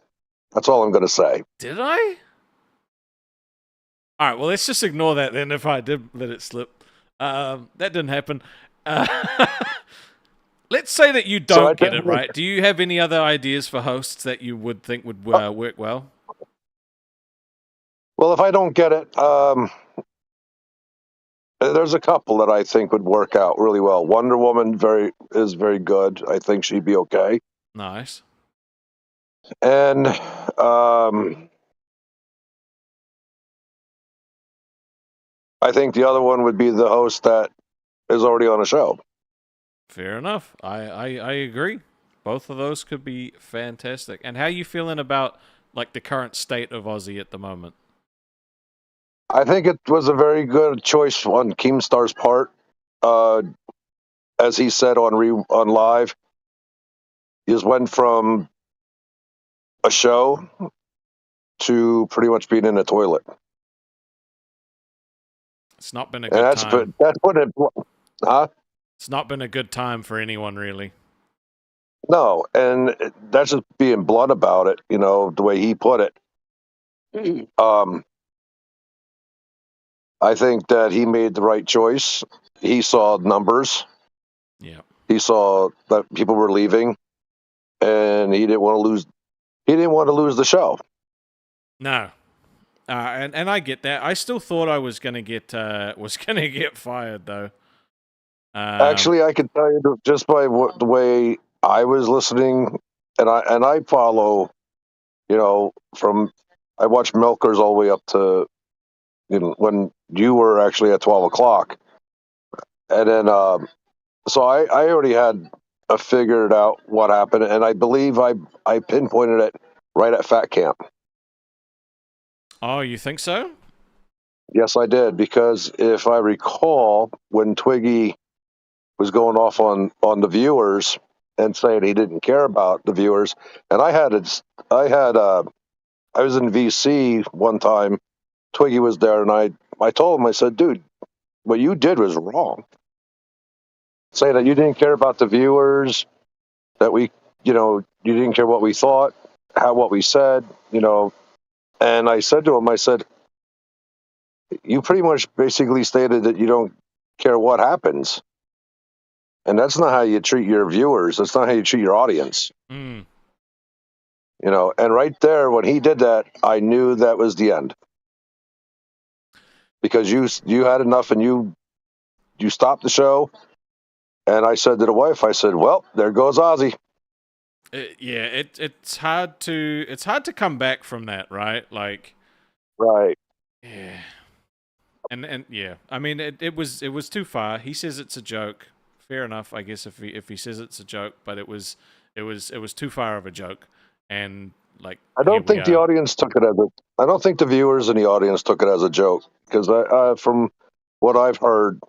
That's all I'm going to say. Did I? All right. Well, let's just ignore that then. If I did let it slip, that didn't happen. Let's say that you don't get it right. Do you have any other ideas for hosts that you would think would work well? Well, if I don't get it, there's a couple that I think would work out really well. Wonder Woman is very good. I think she'd be okay. Nice. And I think the other one would be the host that is already on a show. Fair enough. I agree. Both of those could be fantastic. And how are you feeling about like the current state of Aussie at the moment? I think it was a very good choice on Keemstar's part. As he said on live, he just went from a show to pretty much being in the toilet. It's not been a good time. That's put it. Huh? It's not been a good time for anyone, really. No, and that's just being blunt about it. You know the way he put it. I think that he made the right choice. He saw numbers. Yeah. He saw that people were leaving, and he didn't want to lose. He didn't want to lose the show. No. And I get that. I still thought I was gonna get fired though. Actually, I can tell you just by the way I was listening, and I follow. You know, I watched Milkers all the way up to when you were actually at 12 o'clock, and then So I already had figured out what happened, and I believe I pinpointed it right at Fat Camp. Oh, you think so? Yes, I did, because if I recall, when Twiggy was going off on the viewers and saying he didn't care about the viewers, and I was in VC one time. Twiggy was there, and I told him, I said, dude, what you did was wrong. Saying that you didn't care about the viewers, that you didn't care what we thought, what we said, And I said to him, I said, you pretty much basically stated that you don't care what happens. And that's not how you treat your viewers. That's not how you treat your audience. Mm. And right there, when he did that, I knew that was the end. Because you had enough, and you stopped the show. And I said to the wife, I said, well, there goes Aussy. It's hard to come back from that, right? Like, right. Yeah. And yeah, I mean, it was too far. He says it's a joke. Fair enough, I guess, if he says it's a joke, but it was too far of a joke. And like, I don't think the audience took it I don't think the viewers and the audience took it as a joke, because from what I've heard,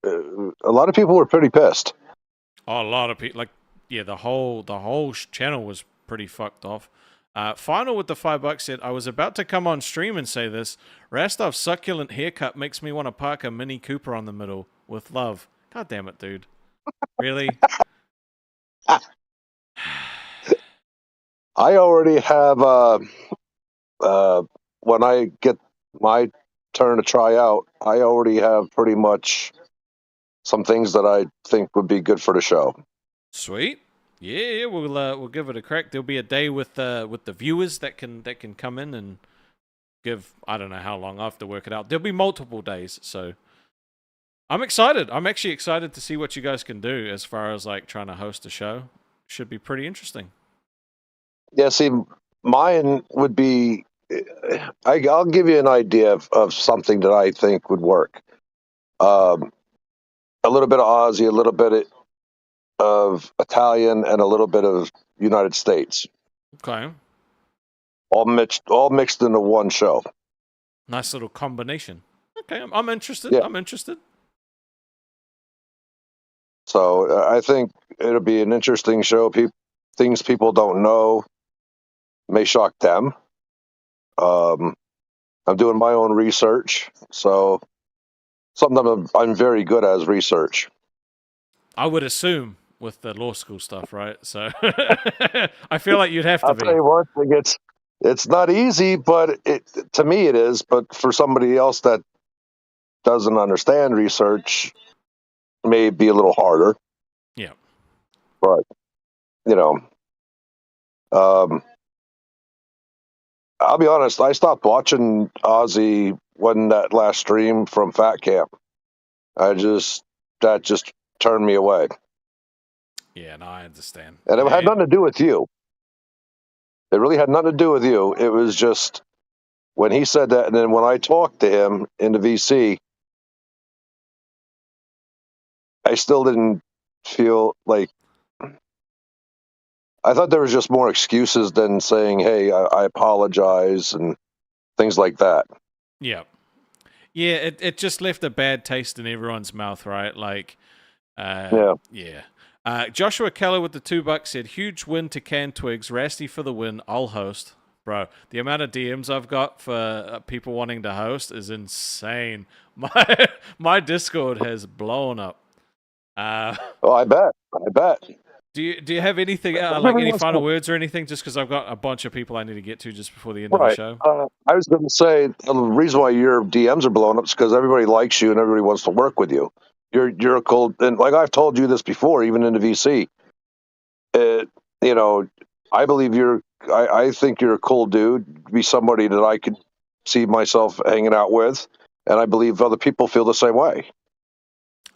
a lot of people were pretty pissed. Oh, a lot of people, the whole channel was pretty fucked off. Final with the $5 said, I was about to come on stream and say this. Rastov's succulent haircut makes me want to park a Mini Cooper on the middle. With love. God damn it, dude. Really? I already have, when I get my turn to try out, I already have pretty much some things that I think would be good for the show. Sweet. Yeah, we'll give it a crack. There'll be a day with the viewers that can come in and give, I don't know how long, I have to work it out. There'll be multiple days, so I'm excited. I'm actually excited to see what you guys can do as far as like trying to host a show. Should be pretty interesting. Yeah, see, mine would be, I'll give you an idea of something that I think would work. A little bit of Aussie, a little bit of Italian, and a little bit of United States. Okay. All mixed into one show. Nice little combination. Okay, I'm interested. Yeah. I'm interested. So I think it'll be an interesting show. Things people don't know may shock them. I'm doing my own research, so something I'm very good at is research. I would assume with the law school stuff, right? So I feel like you'd have to I'll be. tell you one thing, it's not easy, but to me it is. But for somebody else that doesn't understand research, it may be a little harder. Yeah. But I'll be honest, I stopped watching Aussy when that last stream from Fat Camp. That just turned me away. Yeah, no, I understand. And it had nothing to do with you. It really had nothing to do with you. It was just when he said that, and then when I talked to him in the VC, I still didn't feel like, I thought there was just more excuses than saying, hey, I apologize and things like that. Yeah. Yeah, it just left a bad taste in everyone's mouth, right? Like, yeah. Joshua Keller with the $2 said, huge win to Can Twigs, Rasty for the win, I'll host. Bro, the amount of DMs I've got for people wanting to host is insane. My Discord has blown up. Oh, I bet. Do you have anything, like any final words or anything? Just because I've got a bunch of people I need to get to just before the end of the show. I was going to say, the reason why your DMs are blowing up is because everybody likes you and everybody wants to work with you. You're a cool, and like I've told you this before, even in the VC. I believe I think you're a cool dude. Be somebody that I could see myself hanging out with, and I believe other people feel the same way.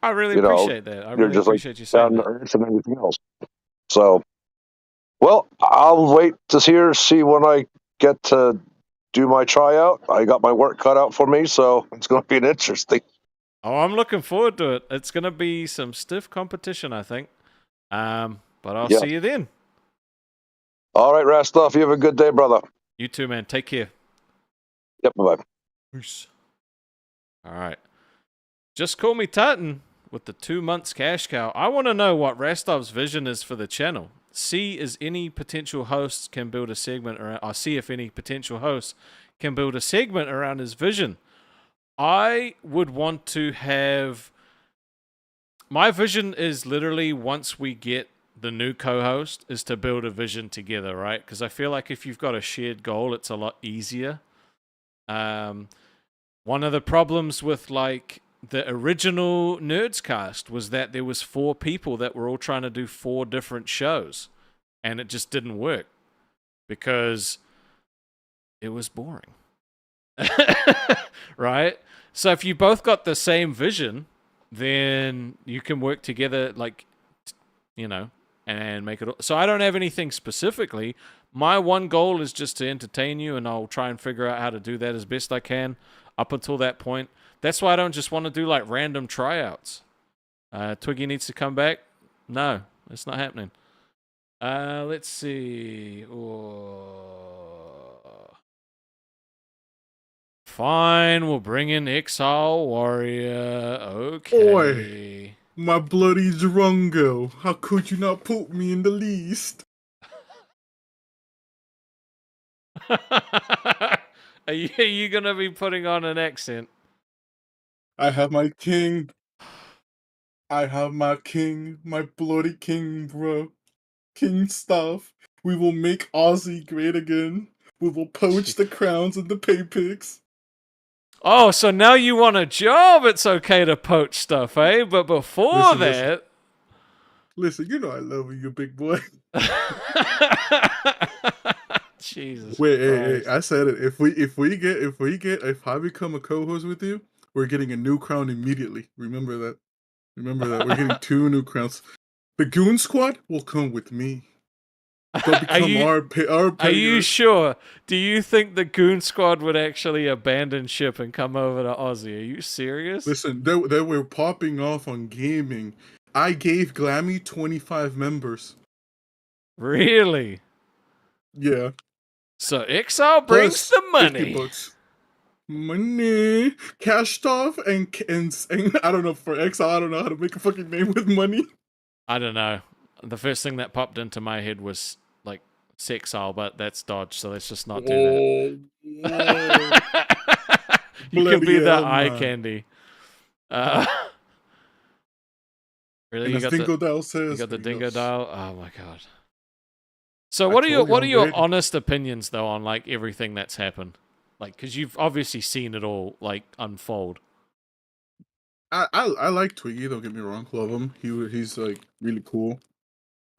I really appreciate that. I really appreciate you saying that. And everything else. So, well, I'll wait to see when I get to do my tryout. I got my work cut out for me, so it's going to be interesting. Oh, I'm looking forward to it. It's going to be some stiff competition, I think. But I'll Yeah. see you then. All right, Rastov, you have a good day, brother. You too, man. Take care. Yep, bye-bye. Peace. All right. Just call me Titan with the 2 months cash cow. I want to know what Rastov's vision is for the channel. See is any potential hosts can build a segment around. I'll see if any potential hosts can build a segment around his vision. I would want to have. My vision is literally once we get the new co-host is to build a vision together, right? Because I feel like if you've got a shared goal, it's a lot easier. One of the problems with like the original Nerds cast was that there was 4 people that were all trying to do 4 different shows, and it just didn't work because it was boring. Right? So if you both got the same vision, then you can work together, like, you know, and make it. So I don't have anything specifically. My one goal is just to entertain you, and I'll try and figure out how to do that as best I can up until that point. That's why I don't just want to do like random tryouts. Twiggy needs to come back. No, it's not happening. Let's see. Fine, we'll bring in Exile Warrior. Okay. Oi, my bloody Drongo. How could you not put me in the least? Are you going to be putting on an accent? I have my king. I have my king. My bloody king, bro. King stuff. We will make Aussy great again. We will poach the crowns and the pay picks. Oh, so now you want a job, it's okay to poach stuff, eh? But before that... Listen, you know I love you, big boy. Jesus Wait, Christ. hey, I said it. If I become a co-host with you, we're getting a new crown immediately. Remember that. We're getting 2 new crowns. The Goon Squad will come with me. They'll become our players. Are you sure? Do you think the Goon Squad would actually abandon ship and come over to Aussie? Are you serious? Listen, they were popping off on gaming. I gave Glammy 25 members. Really? Yeah. So Exile brings the money. $50. Money, cash stuff, and I don't know, for Exile, I don't know how to make a fucking name with money. I don't know. The first thing that popped into my head was like Sexile, but that's dodge, so let's just not do that. You can be the eye candy. Really, you got the dingo dial? Oh my god. So what are your honest opinions though on like everything that's happened? Like, because you've obviously seen it all like unfold. I like Twiggy. Don't get me wrong, love him. He's like really cool,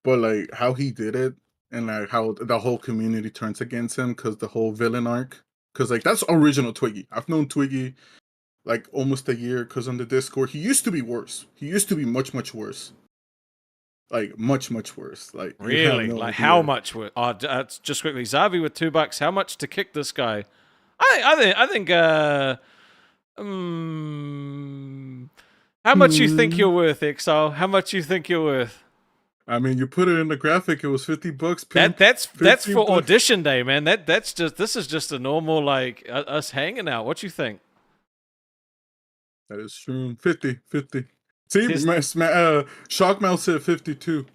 but like how he did it and like how the whole community turns against him because the whole villain arc. Because like that's original Twiggy. I've known Twiggy like almost a year. Because on the Discord, he used to be worse. He used to be much worse. Like much worse. Like really, no like idea. how much? Just quickly, Zavi with $2. How much to kick this guy? I think. How much you think you're worth, Exile? How much you think you're worth? I mean, you put it in the graphic. It was $50. That's for audition day, man. This is just a normal like us hanging out. What you think? That is true. 50. See, Shockmouth said 52.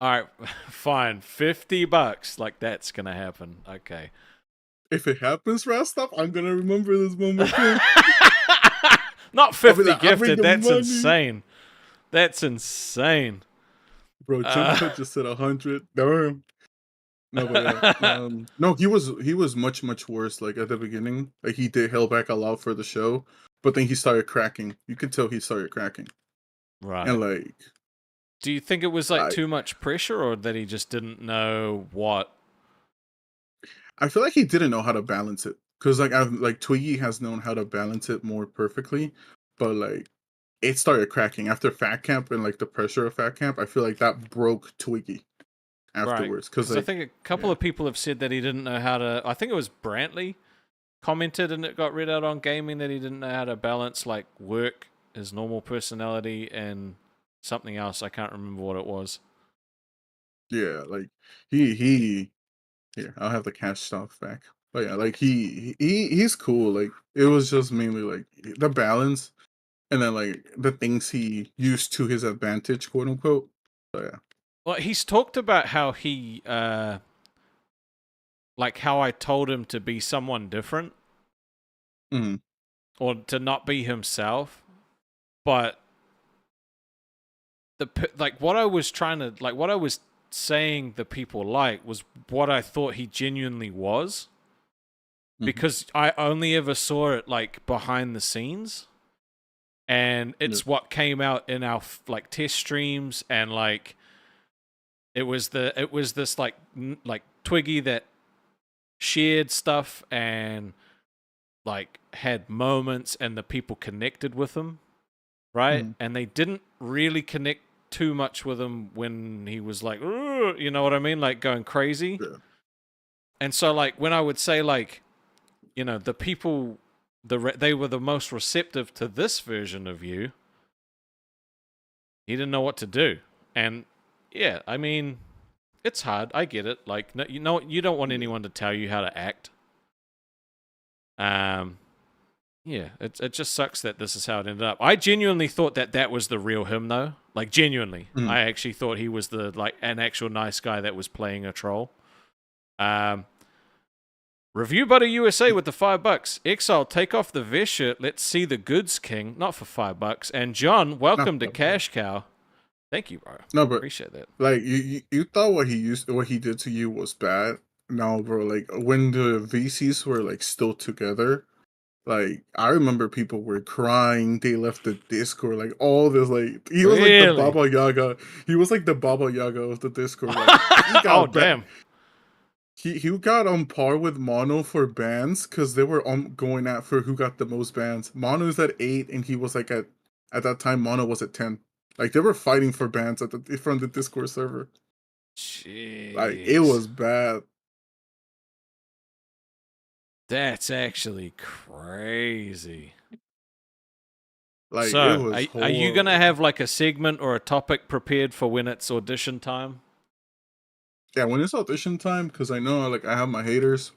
All right, fine. $50. Like that's gonna happen. Okay. If it happens, Rastov, I'm gonna remember this moment. Not 50 like, gifted. That's money. insane. That's insane. Bro, Jump just said 100. Damn. No, but yeah. No, he was much worse. Like at the beginning, like he did held back a lot for the show, but then he started cracking. You could tell he started cracking. Right. And like, do you think it was like too much pressure, or that he just didn't know what? I feel like he didn't know how to balance it. Because like Twiggy has known how to balance it more perfectly, but like it started cracking after Fat Camp and like the pressure of Fat Camp. I feel like that broke Twiggy afterwards. Because I think a couple of people have said that he didn't know how to. I think it was Brantley commented, and it got read out on gaming that he didn't know how to balance like work his normal personality and something else. I can't remember what it was. Yeah, like he here, I'll have the cash stuff back. But yeah, like he's cool. Like it was just mainly like the balance and then like the things he used to his advantage, quote unquote. So yeah. Well, he's talked about how he like how I told him to be someone different. Mhm. Or to not be himself. But like what I was trying to like what I was saying the people like was what I thought he genuinely was. Because I only ever saw it like behind the scenes, and it's what came out in our like test streams, and like it was this like Twiggy that shared stuff and like had moments, and the people connected with him, right? And they didn't really connect too much with him when he was like, you know what I mean, like going crazy. Yeah. And so like when I would say like, you know, the people, they were the most receptive to this version of you. He didn't know what to do. And yeah, I mean, it's hard. I get it. Like, no, you don't want anyone to tell you how to act. Yeah, it just sucks that this is how it ended up. I genuinely thought that was the real him, though. Like, genuinely. I actually thought he was an actual nice guy that was playing a troll. Review Butter USA with the $5. Exile, take off the vest shirt. Let's see the goods, King. Not for $5. And John, welcome to Cash Cow. Thank you, bro. No, but appreciate that. Like you thought what he did to you was bad. No, bro. Like when the VCs were like still together, like I remember people were crying. They left the Discord. Like all this. Like he was like the Baba Yaga. He was like the Baba Yaga of the Discord. Like, oh damn. He got on par with Mono for bans because they were going at for who got the most bans. Mono's at 8, and he was like at that time Mono was at 10. Like they were fighting for bans from the Discord server. Jeez. Like it was bad. That's actually crazy. Like so, it was are you gonna have like a segment or a topic prepared for when it's audition time? Yeah, when it's audition time, because I know like I have my haters.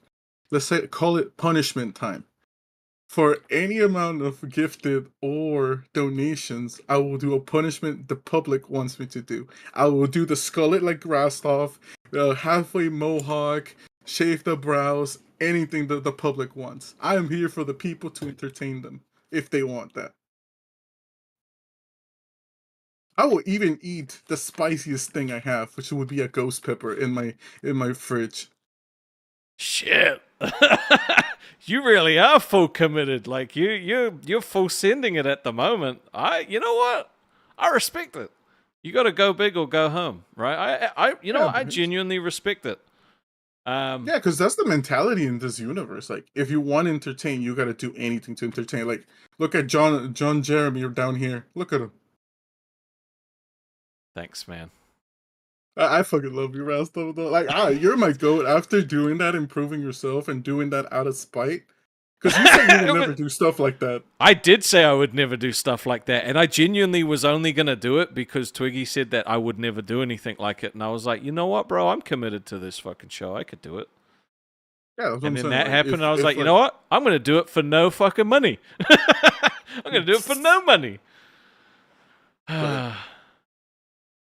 Let's call it punishment time. For any amount of gifted or donations, I will do a punishment the public wants me to do. I will do the skullet like Rastov, halfway mohawk, shave the brows, anything that the public wants. I am here for the people to entertain them, if they want that. I will even eat the spiciest thing I have, which would be a ghost pepper in my fridge. Shit. You really are full committed. Like you're full sending it at the moment. You know what? I respect it. You got to go big or go home, right? I genuinely respect it. Yeah, because that's the mentality in this universe. Like, if you want to entertain, you got to do anything to entertain. Like, look at John Jeremy down here. Look at him. Thanks, man. I fucking love you, Rastov, though. Like, you're my goat after doing that, improving yourself, and doing that out of spite. Because you said you would never do stuff like that. I did say I would never do stuff like that, and I genuinely was only going to do it because Twiggy said that I would never do anything like it, and I was like, you know what, bro? I'm committed to this fucking show. I could do it. Yeah, that's what and I'm then saying. that happened, and I was like, you know what? I'm going to do it for no fucking money. I'm going to do it for no money.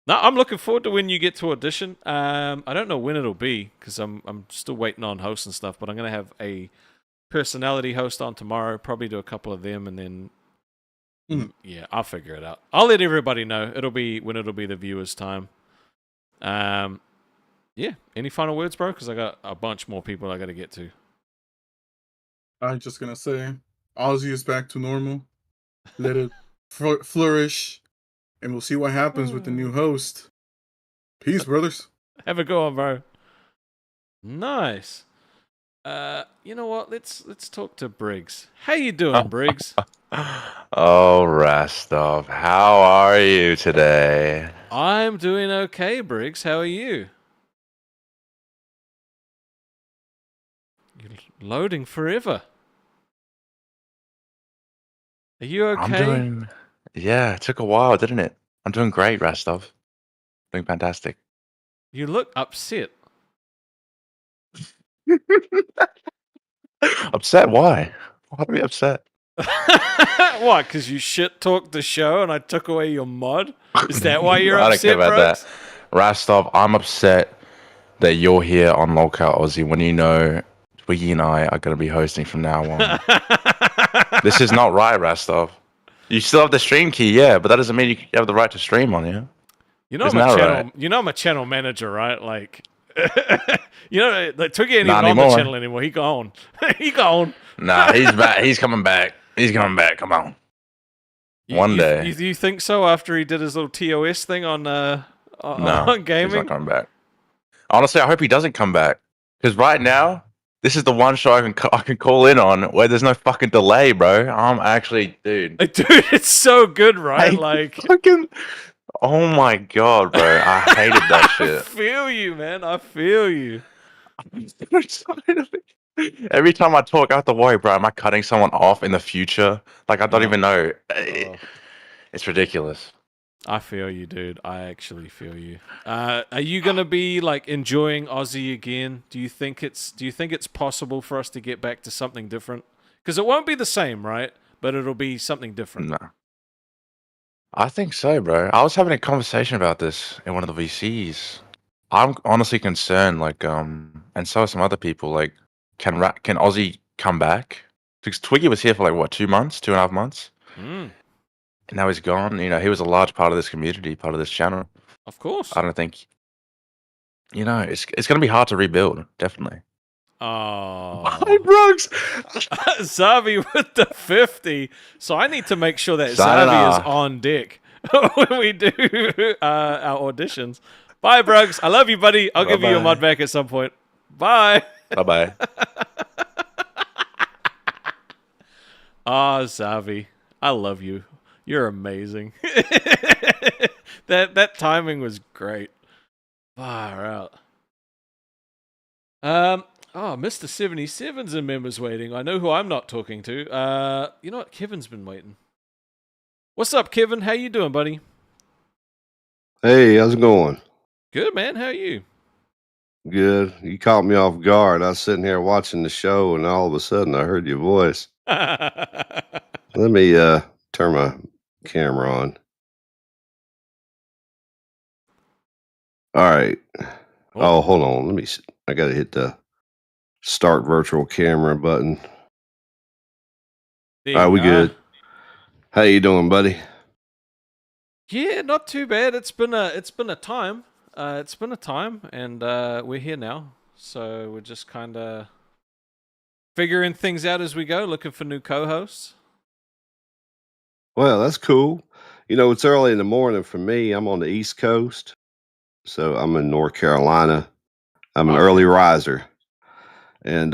No, I'm looking forward to when you get to audition. I don't know when it'll be because I'm still waiting on hosts and stuff, but I'm going to have a personality host on tomorrow, probably do a couple of them, and then yeah, I'll figure it out. I'll let everybody know. It'll be the viewers' time. Yeah. Any final words, bro? Because I got a bunch more people I got to get to. I'm just gonna say, Aussy is back to normal. Let it flourish, and we'll see what happens with the new host. Peace, brothers. Have a go on, bro. Nice. You know what? Let's talk to Briggs. How you doing, Briggs? Oh, Rastov, how are you today? I'm doing okay, Briggs. How are you? You're loading forever. Are you okay? Yeah, it took a while, didn't it? I'm doing great, Rastov. Doing fantastic. You look upset. Upset? Why? Why are we upset? What? Because you shit talked the show and I took away your mod? Is that why you're I don't care upset, about Brooks? that. Rastov, I'm upset that you're here on Lolcow Aussie when you know Twiggy and I are going to be hosting from now on. This is not right, Rastov. You still have the stream key, yeah, but that doesn't mean you have the right to stream on here. You know Isn't I'm a that channel. right? You know I'm a channel manager, right? Like, you know, like Twiggy ain't Not even on the anymore. channel anymore. He gone. He gone. Nah, he's back. He's coming back. He's coming back. Come on. One day. You think so? After he did his little TOS thing on No, on gaming. he's not coming back. Honestly, I hope he doesn't come back. Because right now, this is the one show I can call in on where there's no fucking delay, bro. I'm actually, dude. Dude, it's so good, right? Like, fucking. Oh my god, bro! I hated that I shit. feel you, man. I feel you. Every time I talk, I have to worry, bro. Am I cutting someone off in the future? Like I don't even know. It's ridiculous. I feel you, dude. I actually feel you. Are you gonna be like enjoying Aussie again? Do you think it's possible for us to get back to something different? Because it won't be the same, right? But it'll be something different. No. I think so, bro. I was having a conversation about this in one of the VCs. I'm honestly concerned, like, and so are some other people. Like, can Aussie come back? Because Twiggy was here for like what, 2 months, 2.5 months, Mm, and now he's gone. You know, he was a large part of this community, part of this channel. of course. I don't think, you know, it's going to be hard to rebuild, definitely. Oh, Hi, Brooks. Zavi with the 50. So I need to make sure that Zavi Sayonara. is on deck when we do our auditions. Bye, Brooks. I love you, buddy. I'll give you your Bye-bye. mod back at some point. Bye. Bye-bye. Ah, Zavi. I love you. You're amazing. That timing was great. Far out. Mr. 77's in members waiting. I know who I'm not talking to. You know what? Kevin's been waiting. What's up, Kevin? How you doing, buddy? Hey, how's it going? Good, man. How are you? Good. You caught me off guard. I was sitting here watching the show, and all of a sudden I heard your voice. Let me turn my camera on. All right. Oh, hold on. Let me. I got to hit the start virtual camera button. There All right, you we are. good. How you doing, buddy? Yeah, not too bad. It's been a time. It's been a time, and we're here now. So we're just kind of figuring things out as we go, looking for new co-hosts. Well, that's cool. You know, it's early in the morning for me. I'm on the East Coast, so I'm in North Carolina. I'm an early riser. And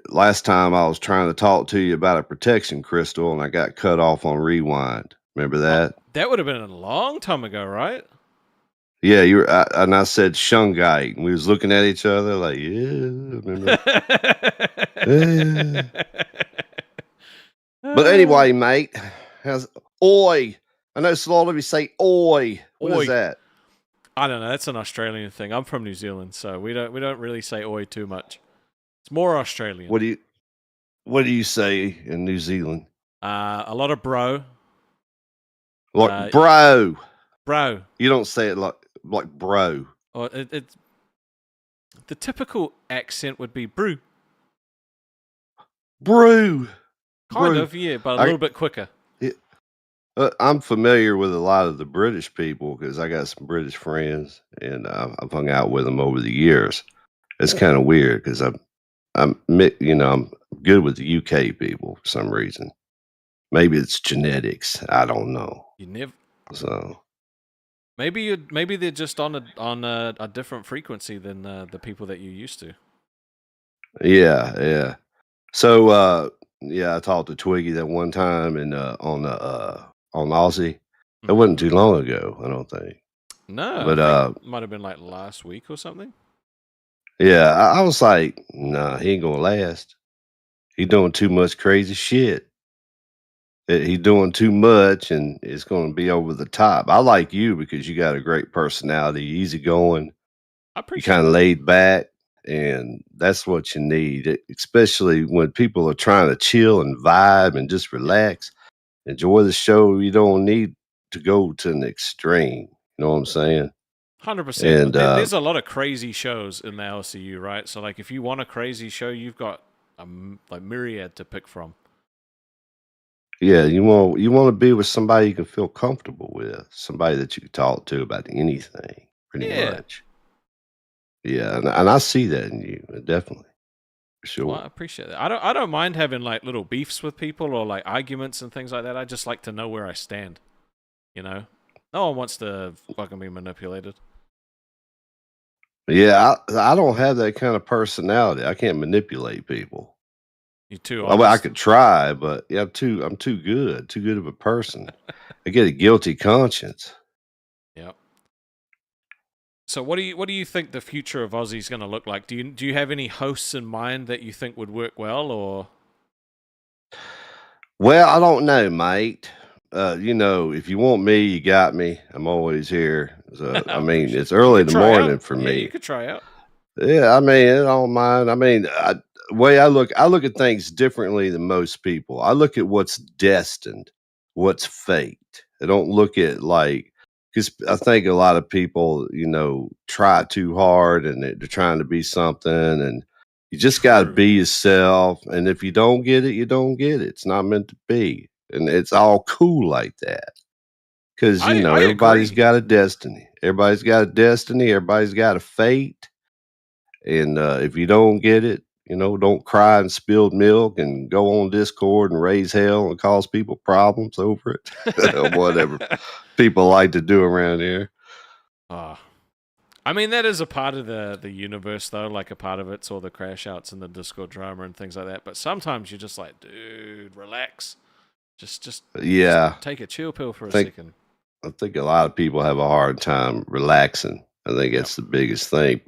last time I was trying to talk to you about a protection crystal, and I got cut off on rewind. Remember that? That would have been a long time ago, right? Yeah, you were, and I said shungite, and we was looking at each other like, yeah, remember? Yeah. But anyway, mate, how's oi? I know a lot of you say oi. What Oi. is that? I don't know. That's an Australian thing. I'm from New Zealand, so we don't really say oi too much. It's more Australian. What do you say in New Zealand? A lot of bro. Like bro. Bro. You don't say it like bro. Or it's the typical accent would be brew. Brew. Kind Brew. of, yeah, but a little bit quicker. I'm familiar with a lot of the British people because I got some British friends, and I've hung out with them over the years. It's kind of weird because I'm good with the UK people for some reason. Maybe it's genetics. I don't know. You never. So Maybe they're just on a different frequency than the people that you used to. yeah. So I talked to Twiggy that one time, and on Aussy. It wasn't too long ago, I don't think. No, But I think it might have been like last week or something. yeah, I was like, nah, he ain't gonna last. He doing too much crazy shit. He's doing too much, and it's going to be over the top. I like you because you got a great personality, easygoing. I You appreciate kind it. of laid back, and that's what you need, especially when people are trying to chill and vibe and just relax, enjoy the show. You don't need to go to an extreme. You know what I'm saying? 100%. And There's a lot of crazy shows in the LCU, right? So, like, if you want a crazy show, you've got a like myriad to pick from. yeah, you want to be with somebody you can feel comfortable with, somebody that you can talk to about anything, pretty Yeah. much. Yeah, and I see that in you, definitely, for sure. Well, I appreciate that. I don't mind having like little beefs with people or like arguments and things like that. I just like to know where I stand. You know, no one wants to fucking be manipulated. Yeah, I don't have that kind of personality. I can't manipulate people. You too I mean, I honest. could try, but yeah, I'm too good of a person. I get a guilty conscience. Yep. So what do you think the future of Aussie's going to look like? Do you have any hosts in mind that you think would work well, or? Well, I don't know, mate. If you want me, you got me. I'm always here. So, I mean, it's early in the morning for Yeah, you me. could try out. Yeah, I mean, I don't mind. I mean, way I look at things differently than most people. I look at what's destined, what's fate. I don't look at because I think a lot of people, try too hard and they're trying to be something, and you just got to be yourself. And if you don't get it, you don't get it. It's not meant to be, and it's all cool like that. Because I everybody's agree. got a destiny. Everybody's got a destiny. Everybody's got a fate. And if you don't get it, don't cry and spilled milk and go on Discord and raise hell and cause people problems over it. Whatever people like to do around here. I mean, that is a part of the universe, though. Like, a part of it's all the crash outs and the Discord drama and things like that. But sometimes you're just like, dude, relax. Just take a chill pill for a second. I think a lot of people have a hard time relaxing. I think that's the biggest thing.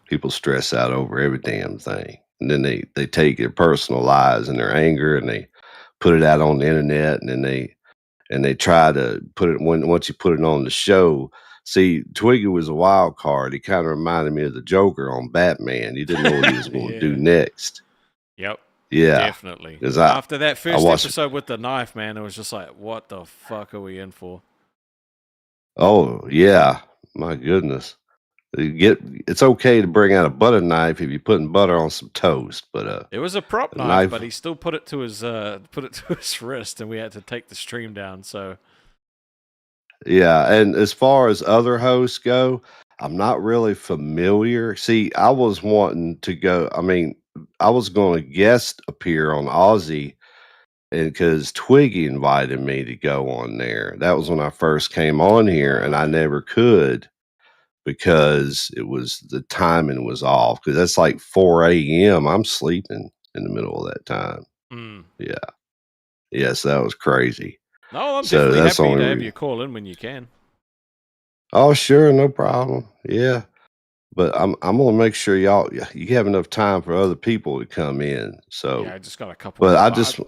People stress out over every damn thing. And then they take their personal lives and their anger and they put it out on the internet, and then they try to put it once you put it on the show. See, Twiggy was a wild card. He kind of reminded me of the Joker on Batman. You didn't know what he was going to do next. Yep. Yeah. Definitely. 'Cause After that first watched- episode with the knife, man, it was just like, what the fuck are we in for? Oh, yeah. My goodness. It's okay to bring out a butter knife if you're putting butter on some toast, but It was a prop knife, but he still put it to his wrist, and we had to take the stream down. So yeah. And as far as other hosts go, I'm not really familiar. See, I was wanting to go. I mean, I was going to guest appear on Aussy, and because Twiggy invited me to go on there. That was when I first came on here, and I never could because the timing was off. Because that's like 4 a.m. I'm sleeping in the middle of that time. Yeah. Yes, that was crazy. no, I'm So definitely that's happy the to only have you call in when you can. Oh, sure, no problem. Yeah. But I'm gonna make sure you have enough time for other people to come in. So Yeah, I just got a couple. but I just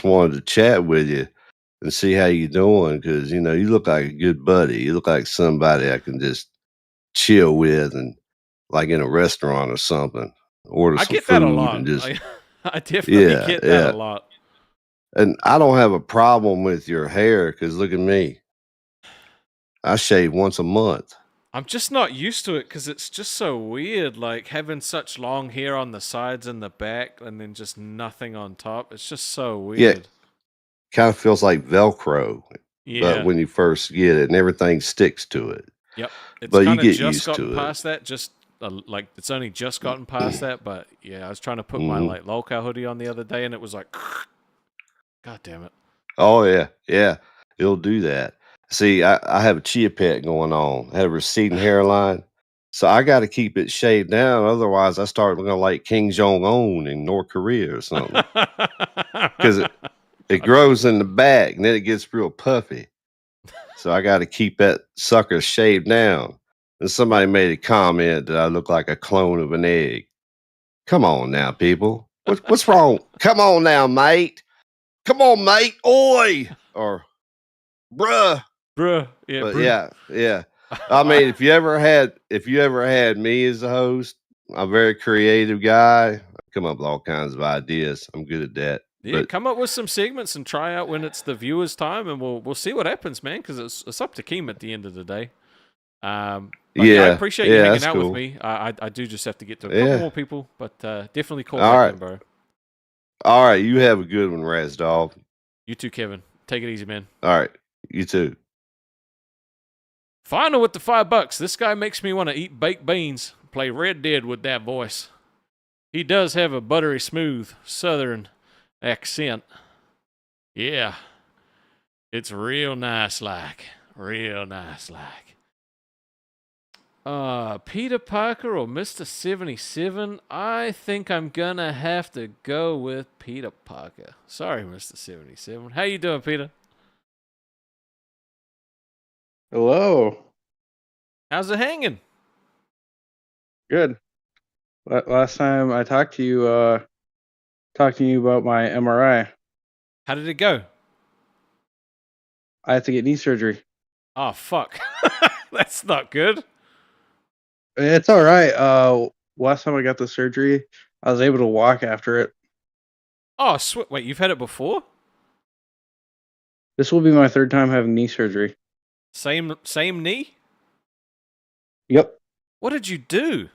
wanted to chat with you and see how you doing, because you look like a good buddy. You look like somebody I can just chill with, and like in a restaurant or something, order I some get food that a lot. and just I definitely get that a lot. And I don't have a problem with your hair, because look at me. I shave once a month. I'm just not used to it because it's just so weird, like having such long hair on the sides and the back, and then just nothing on top. It's just so weird. Yeah, kind of feels like Velcro. Yeah. But when you first get it, and everything sticks to it. Yep. It's But you kind of get just used gotten to it. past that. Just like it's only just gotten past that. But yeah, I was trying to put my like Lolcow hoodie on the other day, and it was like, God damn it. Oh yeah, it'll do that. See, I have a chia pet going on. I have a receding hairline, so I got to keep it shaved down. Otherwise, I start looking like King Jong Un in North Korea or something. Because it grows in the back, and then it gets real puffy. So I got to keep that sucker shaved down. And somebody made a comment that I look like a clone of an egg. Come on now, people. What's wrong? Come on now, mate. come on, mate, oi, or bruh. Yeah, But bruh. yeah. I mean, if you ever had me as a host, I'm a very creative guy. I come up with all kinds of ideas. I'm good at that. Yeah, But come up with some segments and try out when it's the viewers' time, and we'll see what happens, man. Because it's up to Keem at the end of the day. But yeah, I appreciate you hanging that's out cool. with me. I do just have to get to a couple more people, but definitely call All back right. in, bro. All right, you have a good one, Rastov. You too, Kevin. Take it easy, man. All right, you too. Final with the $5. This guy makes me want to eat baked beans. Play Red Dead with that voice. He does have a buttery smooth southern accent. Yeah. It's real nice like. Real nice like. Peter Parker or Mr. 77? I think I'm gonna have to go with Peter Parker. Sorry, Mr. 77. How you doing, Peter? Hello. How's it hanging? Good. Last time I talked to you about my MRI. How did it go? I had to get knee surgery. Oh, fuck. That's not good. It's all right. Last time I got the surgery, I was able to walk after it. Oh, wait, you've had it before? This will be my third time having knee surgery. Same knee? Yep. What did you do?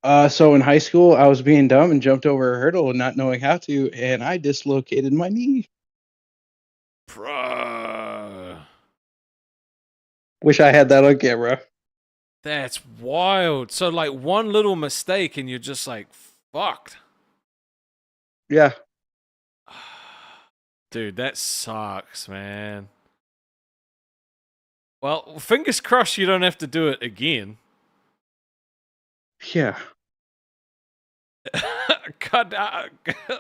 So in high school, I was being dumb and jumped over a hurdle and not knowing how to, and I dislocated my knee. Bruh. Wish I had that on camera. That's wild. So, like, one little mistake and you're just like, fucked. Yeah. Dude, that sucks, man. Well, fingers crossed you don't have to do it again. Yeah. God,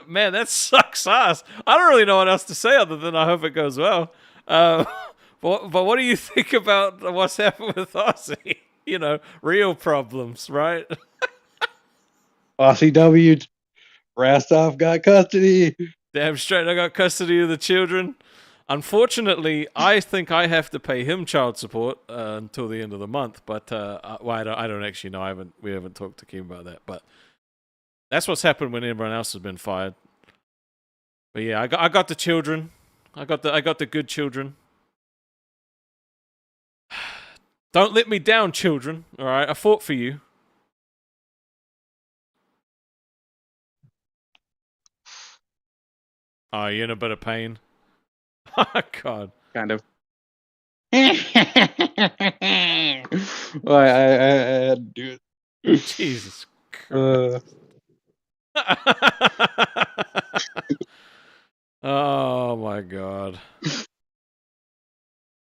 man, that sucks ass. I don't really know what else to say other than I hope it goes well. But what do you think about what's happened with Aussy? You know, real problems, right? Aussy W. Rastov got custody. Damn straight, I got custody of the children. Unfortunately, I think I have to pay him child support until the end of the month. But well, I don't actually know. We haven't talked to Kim about that. But that's what's happened when everyone else has been fired. But yeah, I got the children. I got the good children. Don't let me down, children. All right, I fought for you. Oh, you're in a bit of pain. Oh, God. Kind of. Well, I had to do it. Jesus Christ. Oh, my God.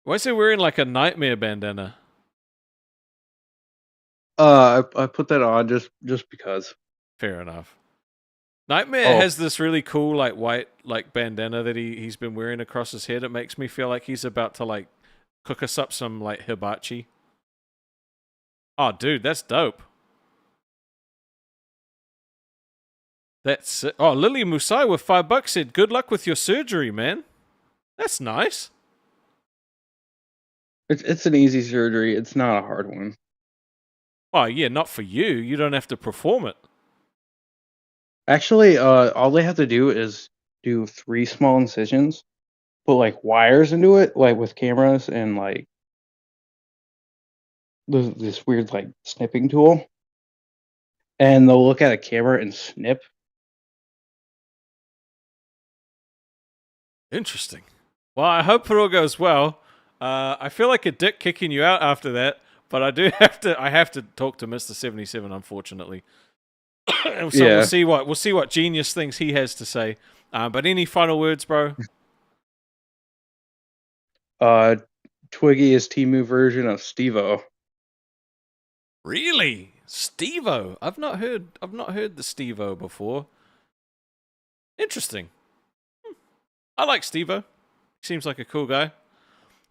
Why is he wearing like a nightmare bandana? I put that on just because. Fair enough. Nightmare has this really cool like white like bandana that he's been wearing across his head. It makes me feel like he's about to like cook us up some like hibachi. Oh, dude, that's dope. That's it. Oh, Lily Musai with $5 said, "Good luck with your surgery, man." That's nice. It's an easy surgery. It's not a hard one. Oh yeah, not for you. You don't have to perform it. Actually, all they have to do is do 3 small incisions, put like wires into it, like with cameras and like this weird like snipping tool, and they'll look at a camera and snip. Interesting. Well, I hope it all goes well. I feel like a dick kicking you out after that, but I have to talk to Mr. 77, unfortunately. So Yeah. we'll see what genius things he has to say. But any final words, bro? Twiggy is Timu version of Steve-O. Really? Steve-O? I've not heard the Steve-O before. Interesting. I like Steve-O. Seems like a cool guy.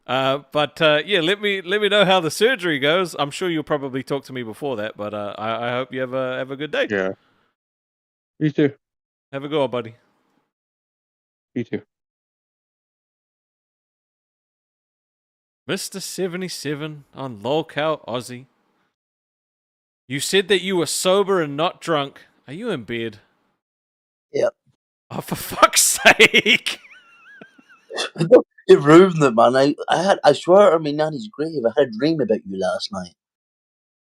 But yeah, let me know how the surgery goes. I'm sure you'll probably talk to me before that, but I hope you have a good day. Yeah. You too. Have a good one, buddy. You too. Mr. 77 on Lolcow Aussie. You said that you were sober and not drunk. Are you in bed? Yep. Oh, for fuck's sake! It ruined it, man. I swear on my nanny's grave, I had a dream about you last night.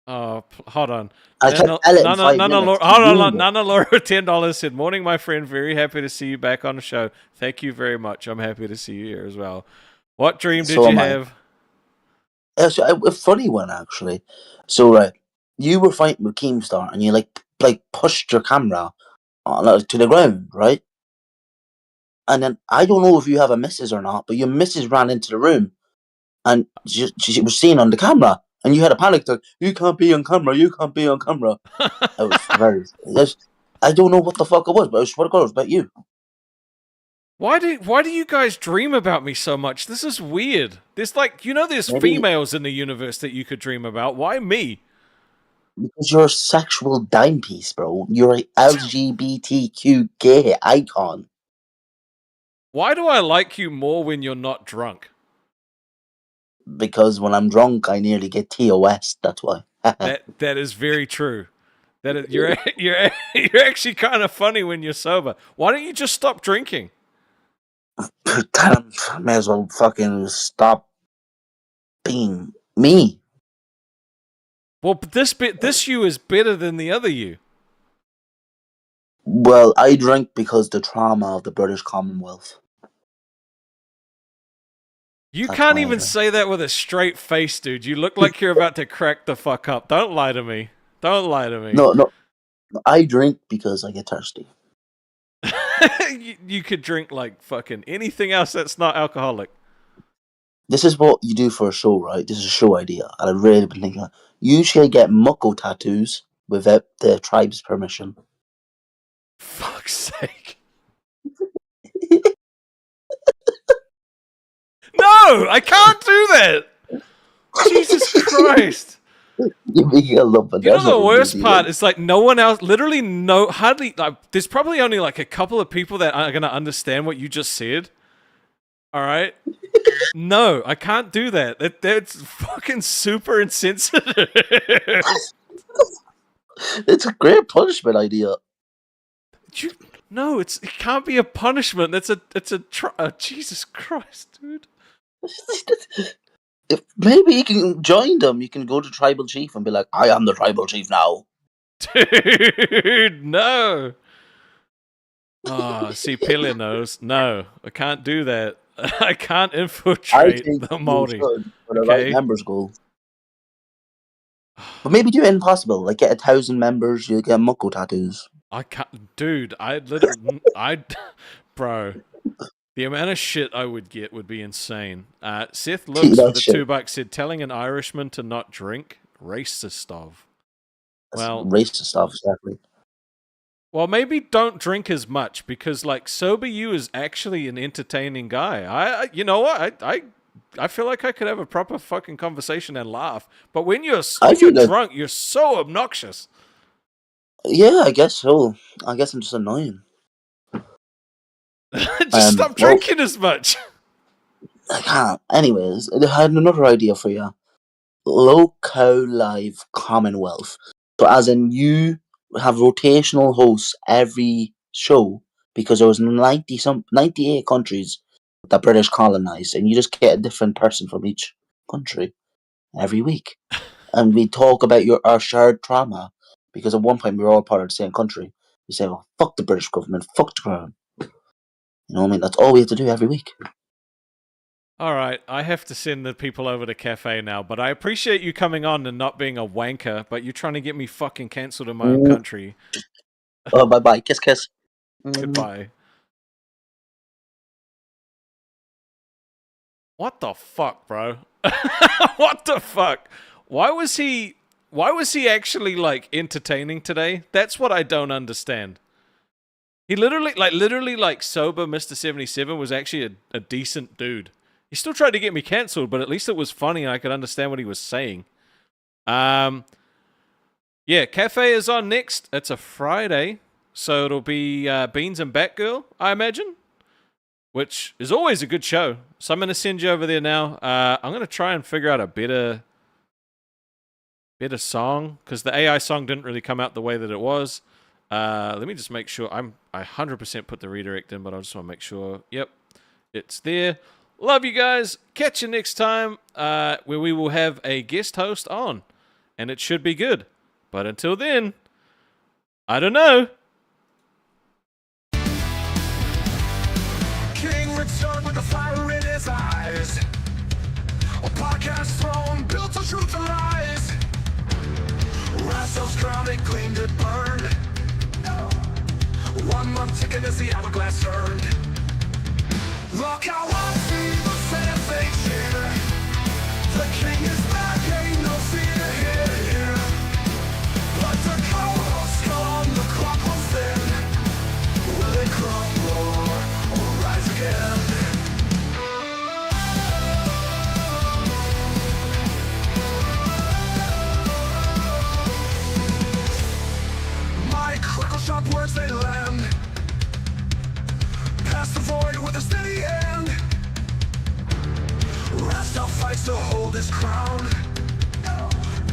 Oh, hold on. I tried to tell it in 5 minutes. Hold on. Nana Laura, $10 said, "Morning, my friend. Very happy to see you back on the show. Thank you very much. I'm happy to see you here as well. What dream did So you am I. have?" A funny one, actually. So, right, you were fighting with Keemstar, and you like pushed your camera to the ground, right? And then I don't know if you have a missus or not, but your missus ran into the room, and she was seen on the camera, and you had a panic attack. You can't be on camera. You can't be on camera. I don't know what the fuck it was, but I swear to God, it was about you. Why do you guys dream about me so much? This is weird. There's there's Maybe- females in the universe that you could dream about. Why me? Because you're a sexual dime piece, bro. You're a LGBTQ gay icon. Why do I like you more when you're not drunk? Because when I'm drunk, I nearly get TOS. That's why. That is very true. That is, you're actually kind of funny when you're sober. Why don't you just stop drinking? Damn, may as well fucking stop being me. Well, but this you is better than the other you. Well, I drink because the trauma of the British Commonwealth. You That's can't why I even drink. say that with a straight face, dude. You look like you're about to crack the fuck up. Don't lie to me. Don't lie to me. No, I drink because I get thirsty. You could drink like fucking anything else that's not alcoholic. This is what you do for a show, right? This is a show idea, and I've really been thinking. You should get mucko tattoos without the tribe's permission. Fuck's sake. No, I can't do that. Jesus Christ. You know the worst part is like no one else, literally hardly, like, there's probably only like a couple of people that are going to understand what you just said. All right? No, I can't do that. That's fucking super insensitive. It's a great punishment idea. No, it can't be a punishment. It's a Jesus Christ, dude. If maybe you can join them. You can go to tribal chief and be like, "I am the tribal chief now." Dude, no. Oh, see, Pele knows. No, I can't do that. I can't infiltrate the Māori. For the right members goal. But maybe do it impossible. Like get 1,000 members, you get mucko tattoos. I can't, dude. Bro. The amount of shit I would get would be insane. Seth Looks for the $2 said, "Telling an Irishman to not drink, racist of." Well, racist stuff, exactly. Well, maybe don't drink as much because, like, sober you is actually an entertaining guy. You know what? I feel like I could have a proper fucking conversation and laugh. But when you're drunk, you're so obnoxious. Yeah, I guess so. I guess I'm just annoying. Just stop drinking as much. I can't. Anyways, I had another idea for you. Lolcow Live Commonwealth. So as in you have rotational hosts every show because there was 98 countries that British colonized, and you just get a different person from each country every week. And we talk about our shared trauma because at one point we were all part of the same country. We say, "Well, fuck the British government, fuck the crown." You know what I mean? That's all we have to do every week. All right, I have to send the people over to cafe now, but I appreciate you coming on and not being a wanker, but you're trying to get me fucking cancelled in my own country. Oh, bye-bye. Kiss, kiss. Goodbye. What the fuck, bro? What the fuck? Why was he actually, like, entertaining today? That's what I don't understand. He literally, sober Mr. 77 was actually a decent dude. He still tried to get me cancelled, but at least it was funny and I could understand what he was saying. Yeah, Cafe is on next. It's a Friday, so it'll be Beans and Batgirl, I imagine. which is always a good show. So I'm going to send you over there now. I'm going to try and figure out a better song, because the AI song didn't really come out the way that it was. Let me just make sure. I 100% put the redirect in, but I just want to make sure. Yep, it's there. Love you guys. Catch you next time, where we will have a guest host on, and it should be good. But until then, I don't know. King returned with the fire in his eyes. A podcast throne built on truth and lies. Rastov's crown, it gleamed, it burned. 1 month ticking as the hourglass turned. Look how Aussy, the fans they cheer. The king is back, ain't no fear here, here. But the co-host gone, the clock was thin. Will it crumble or rise again? My critical sharp words they land. Past the void with a steady hand. Rastov fights to hold his crown,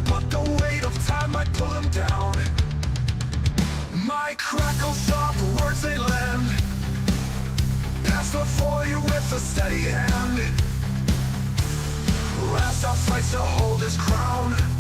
but the weight of time might pull him down. My crackle sharp words they land. Past the void with a steady hand. Rastov fights to hold his crown.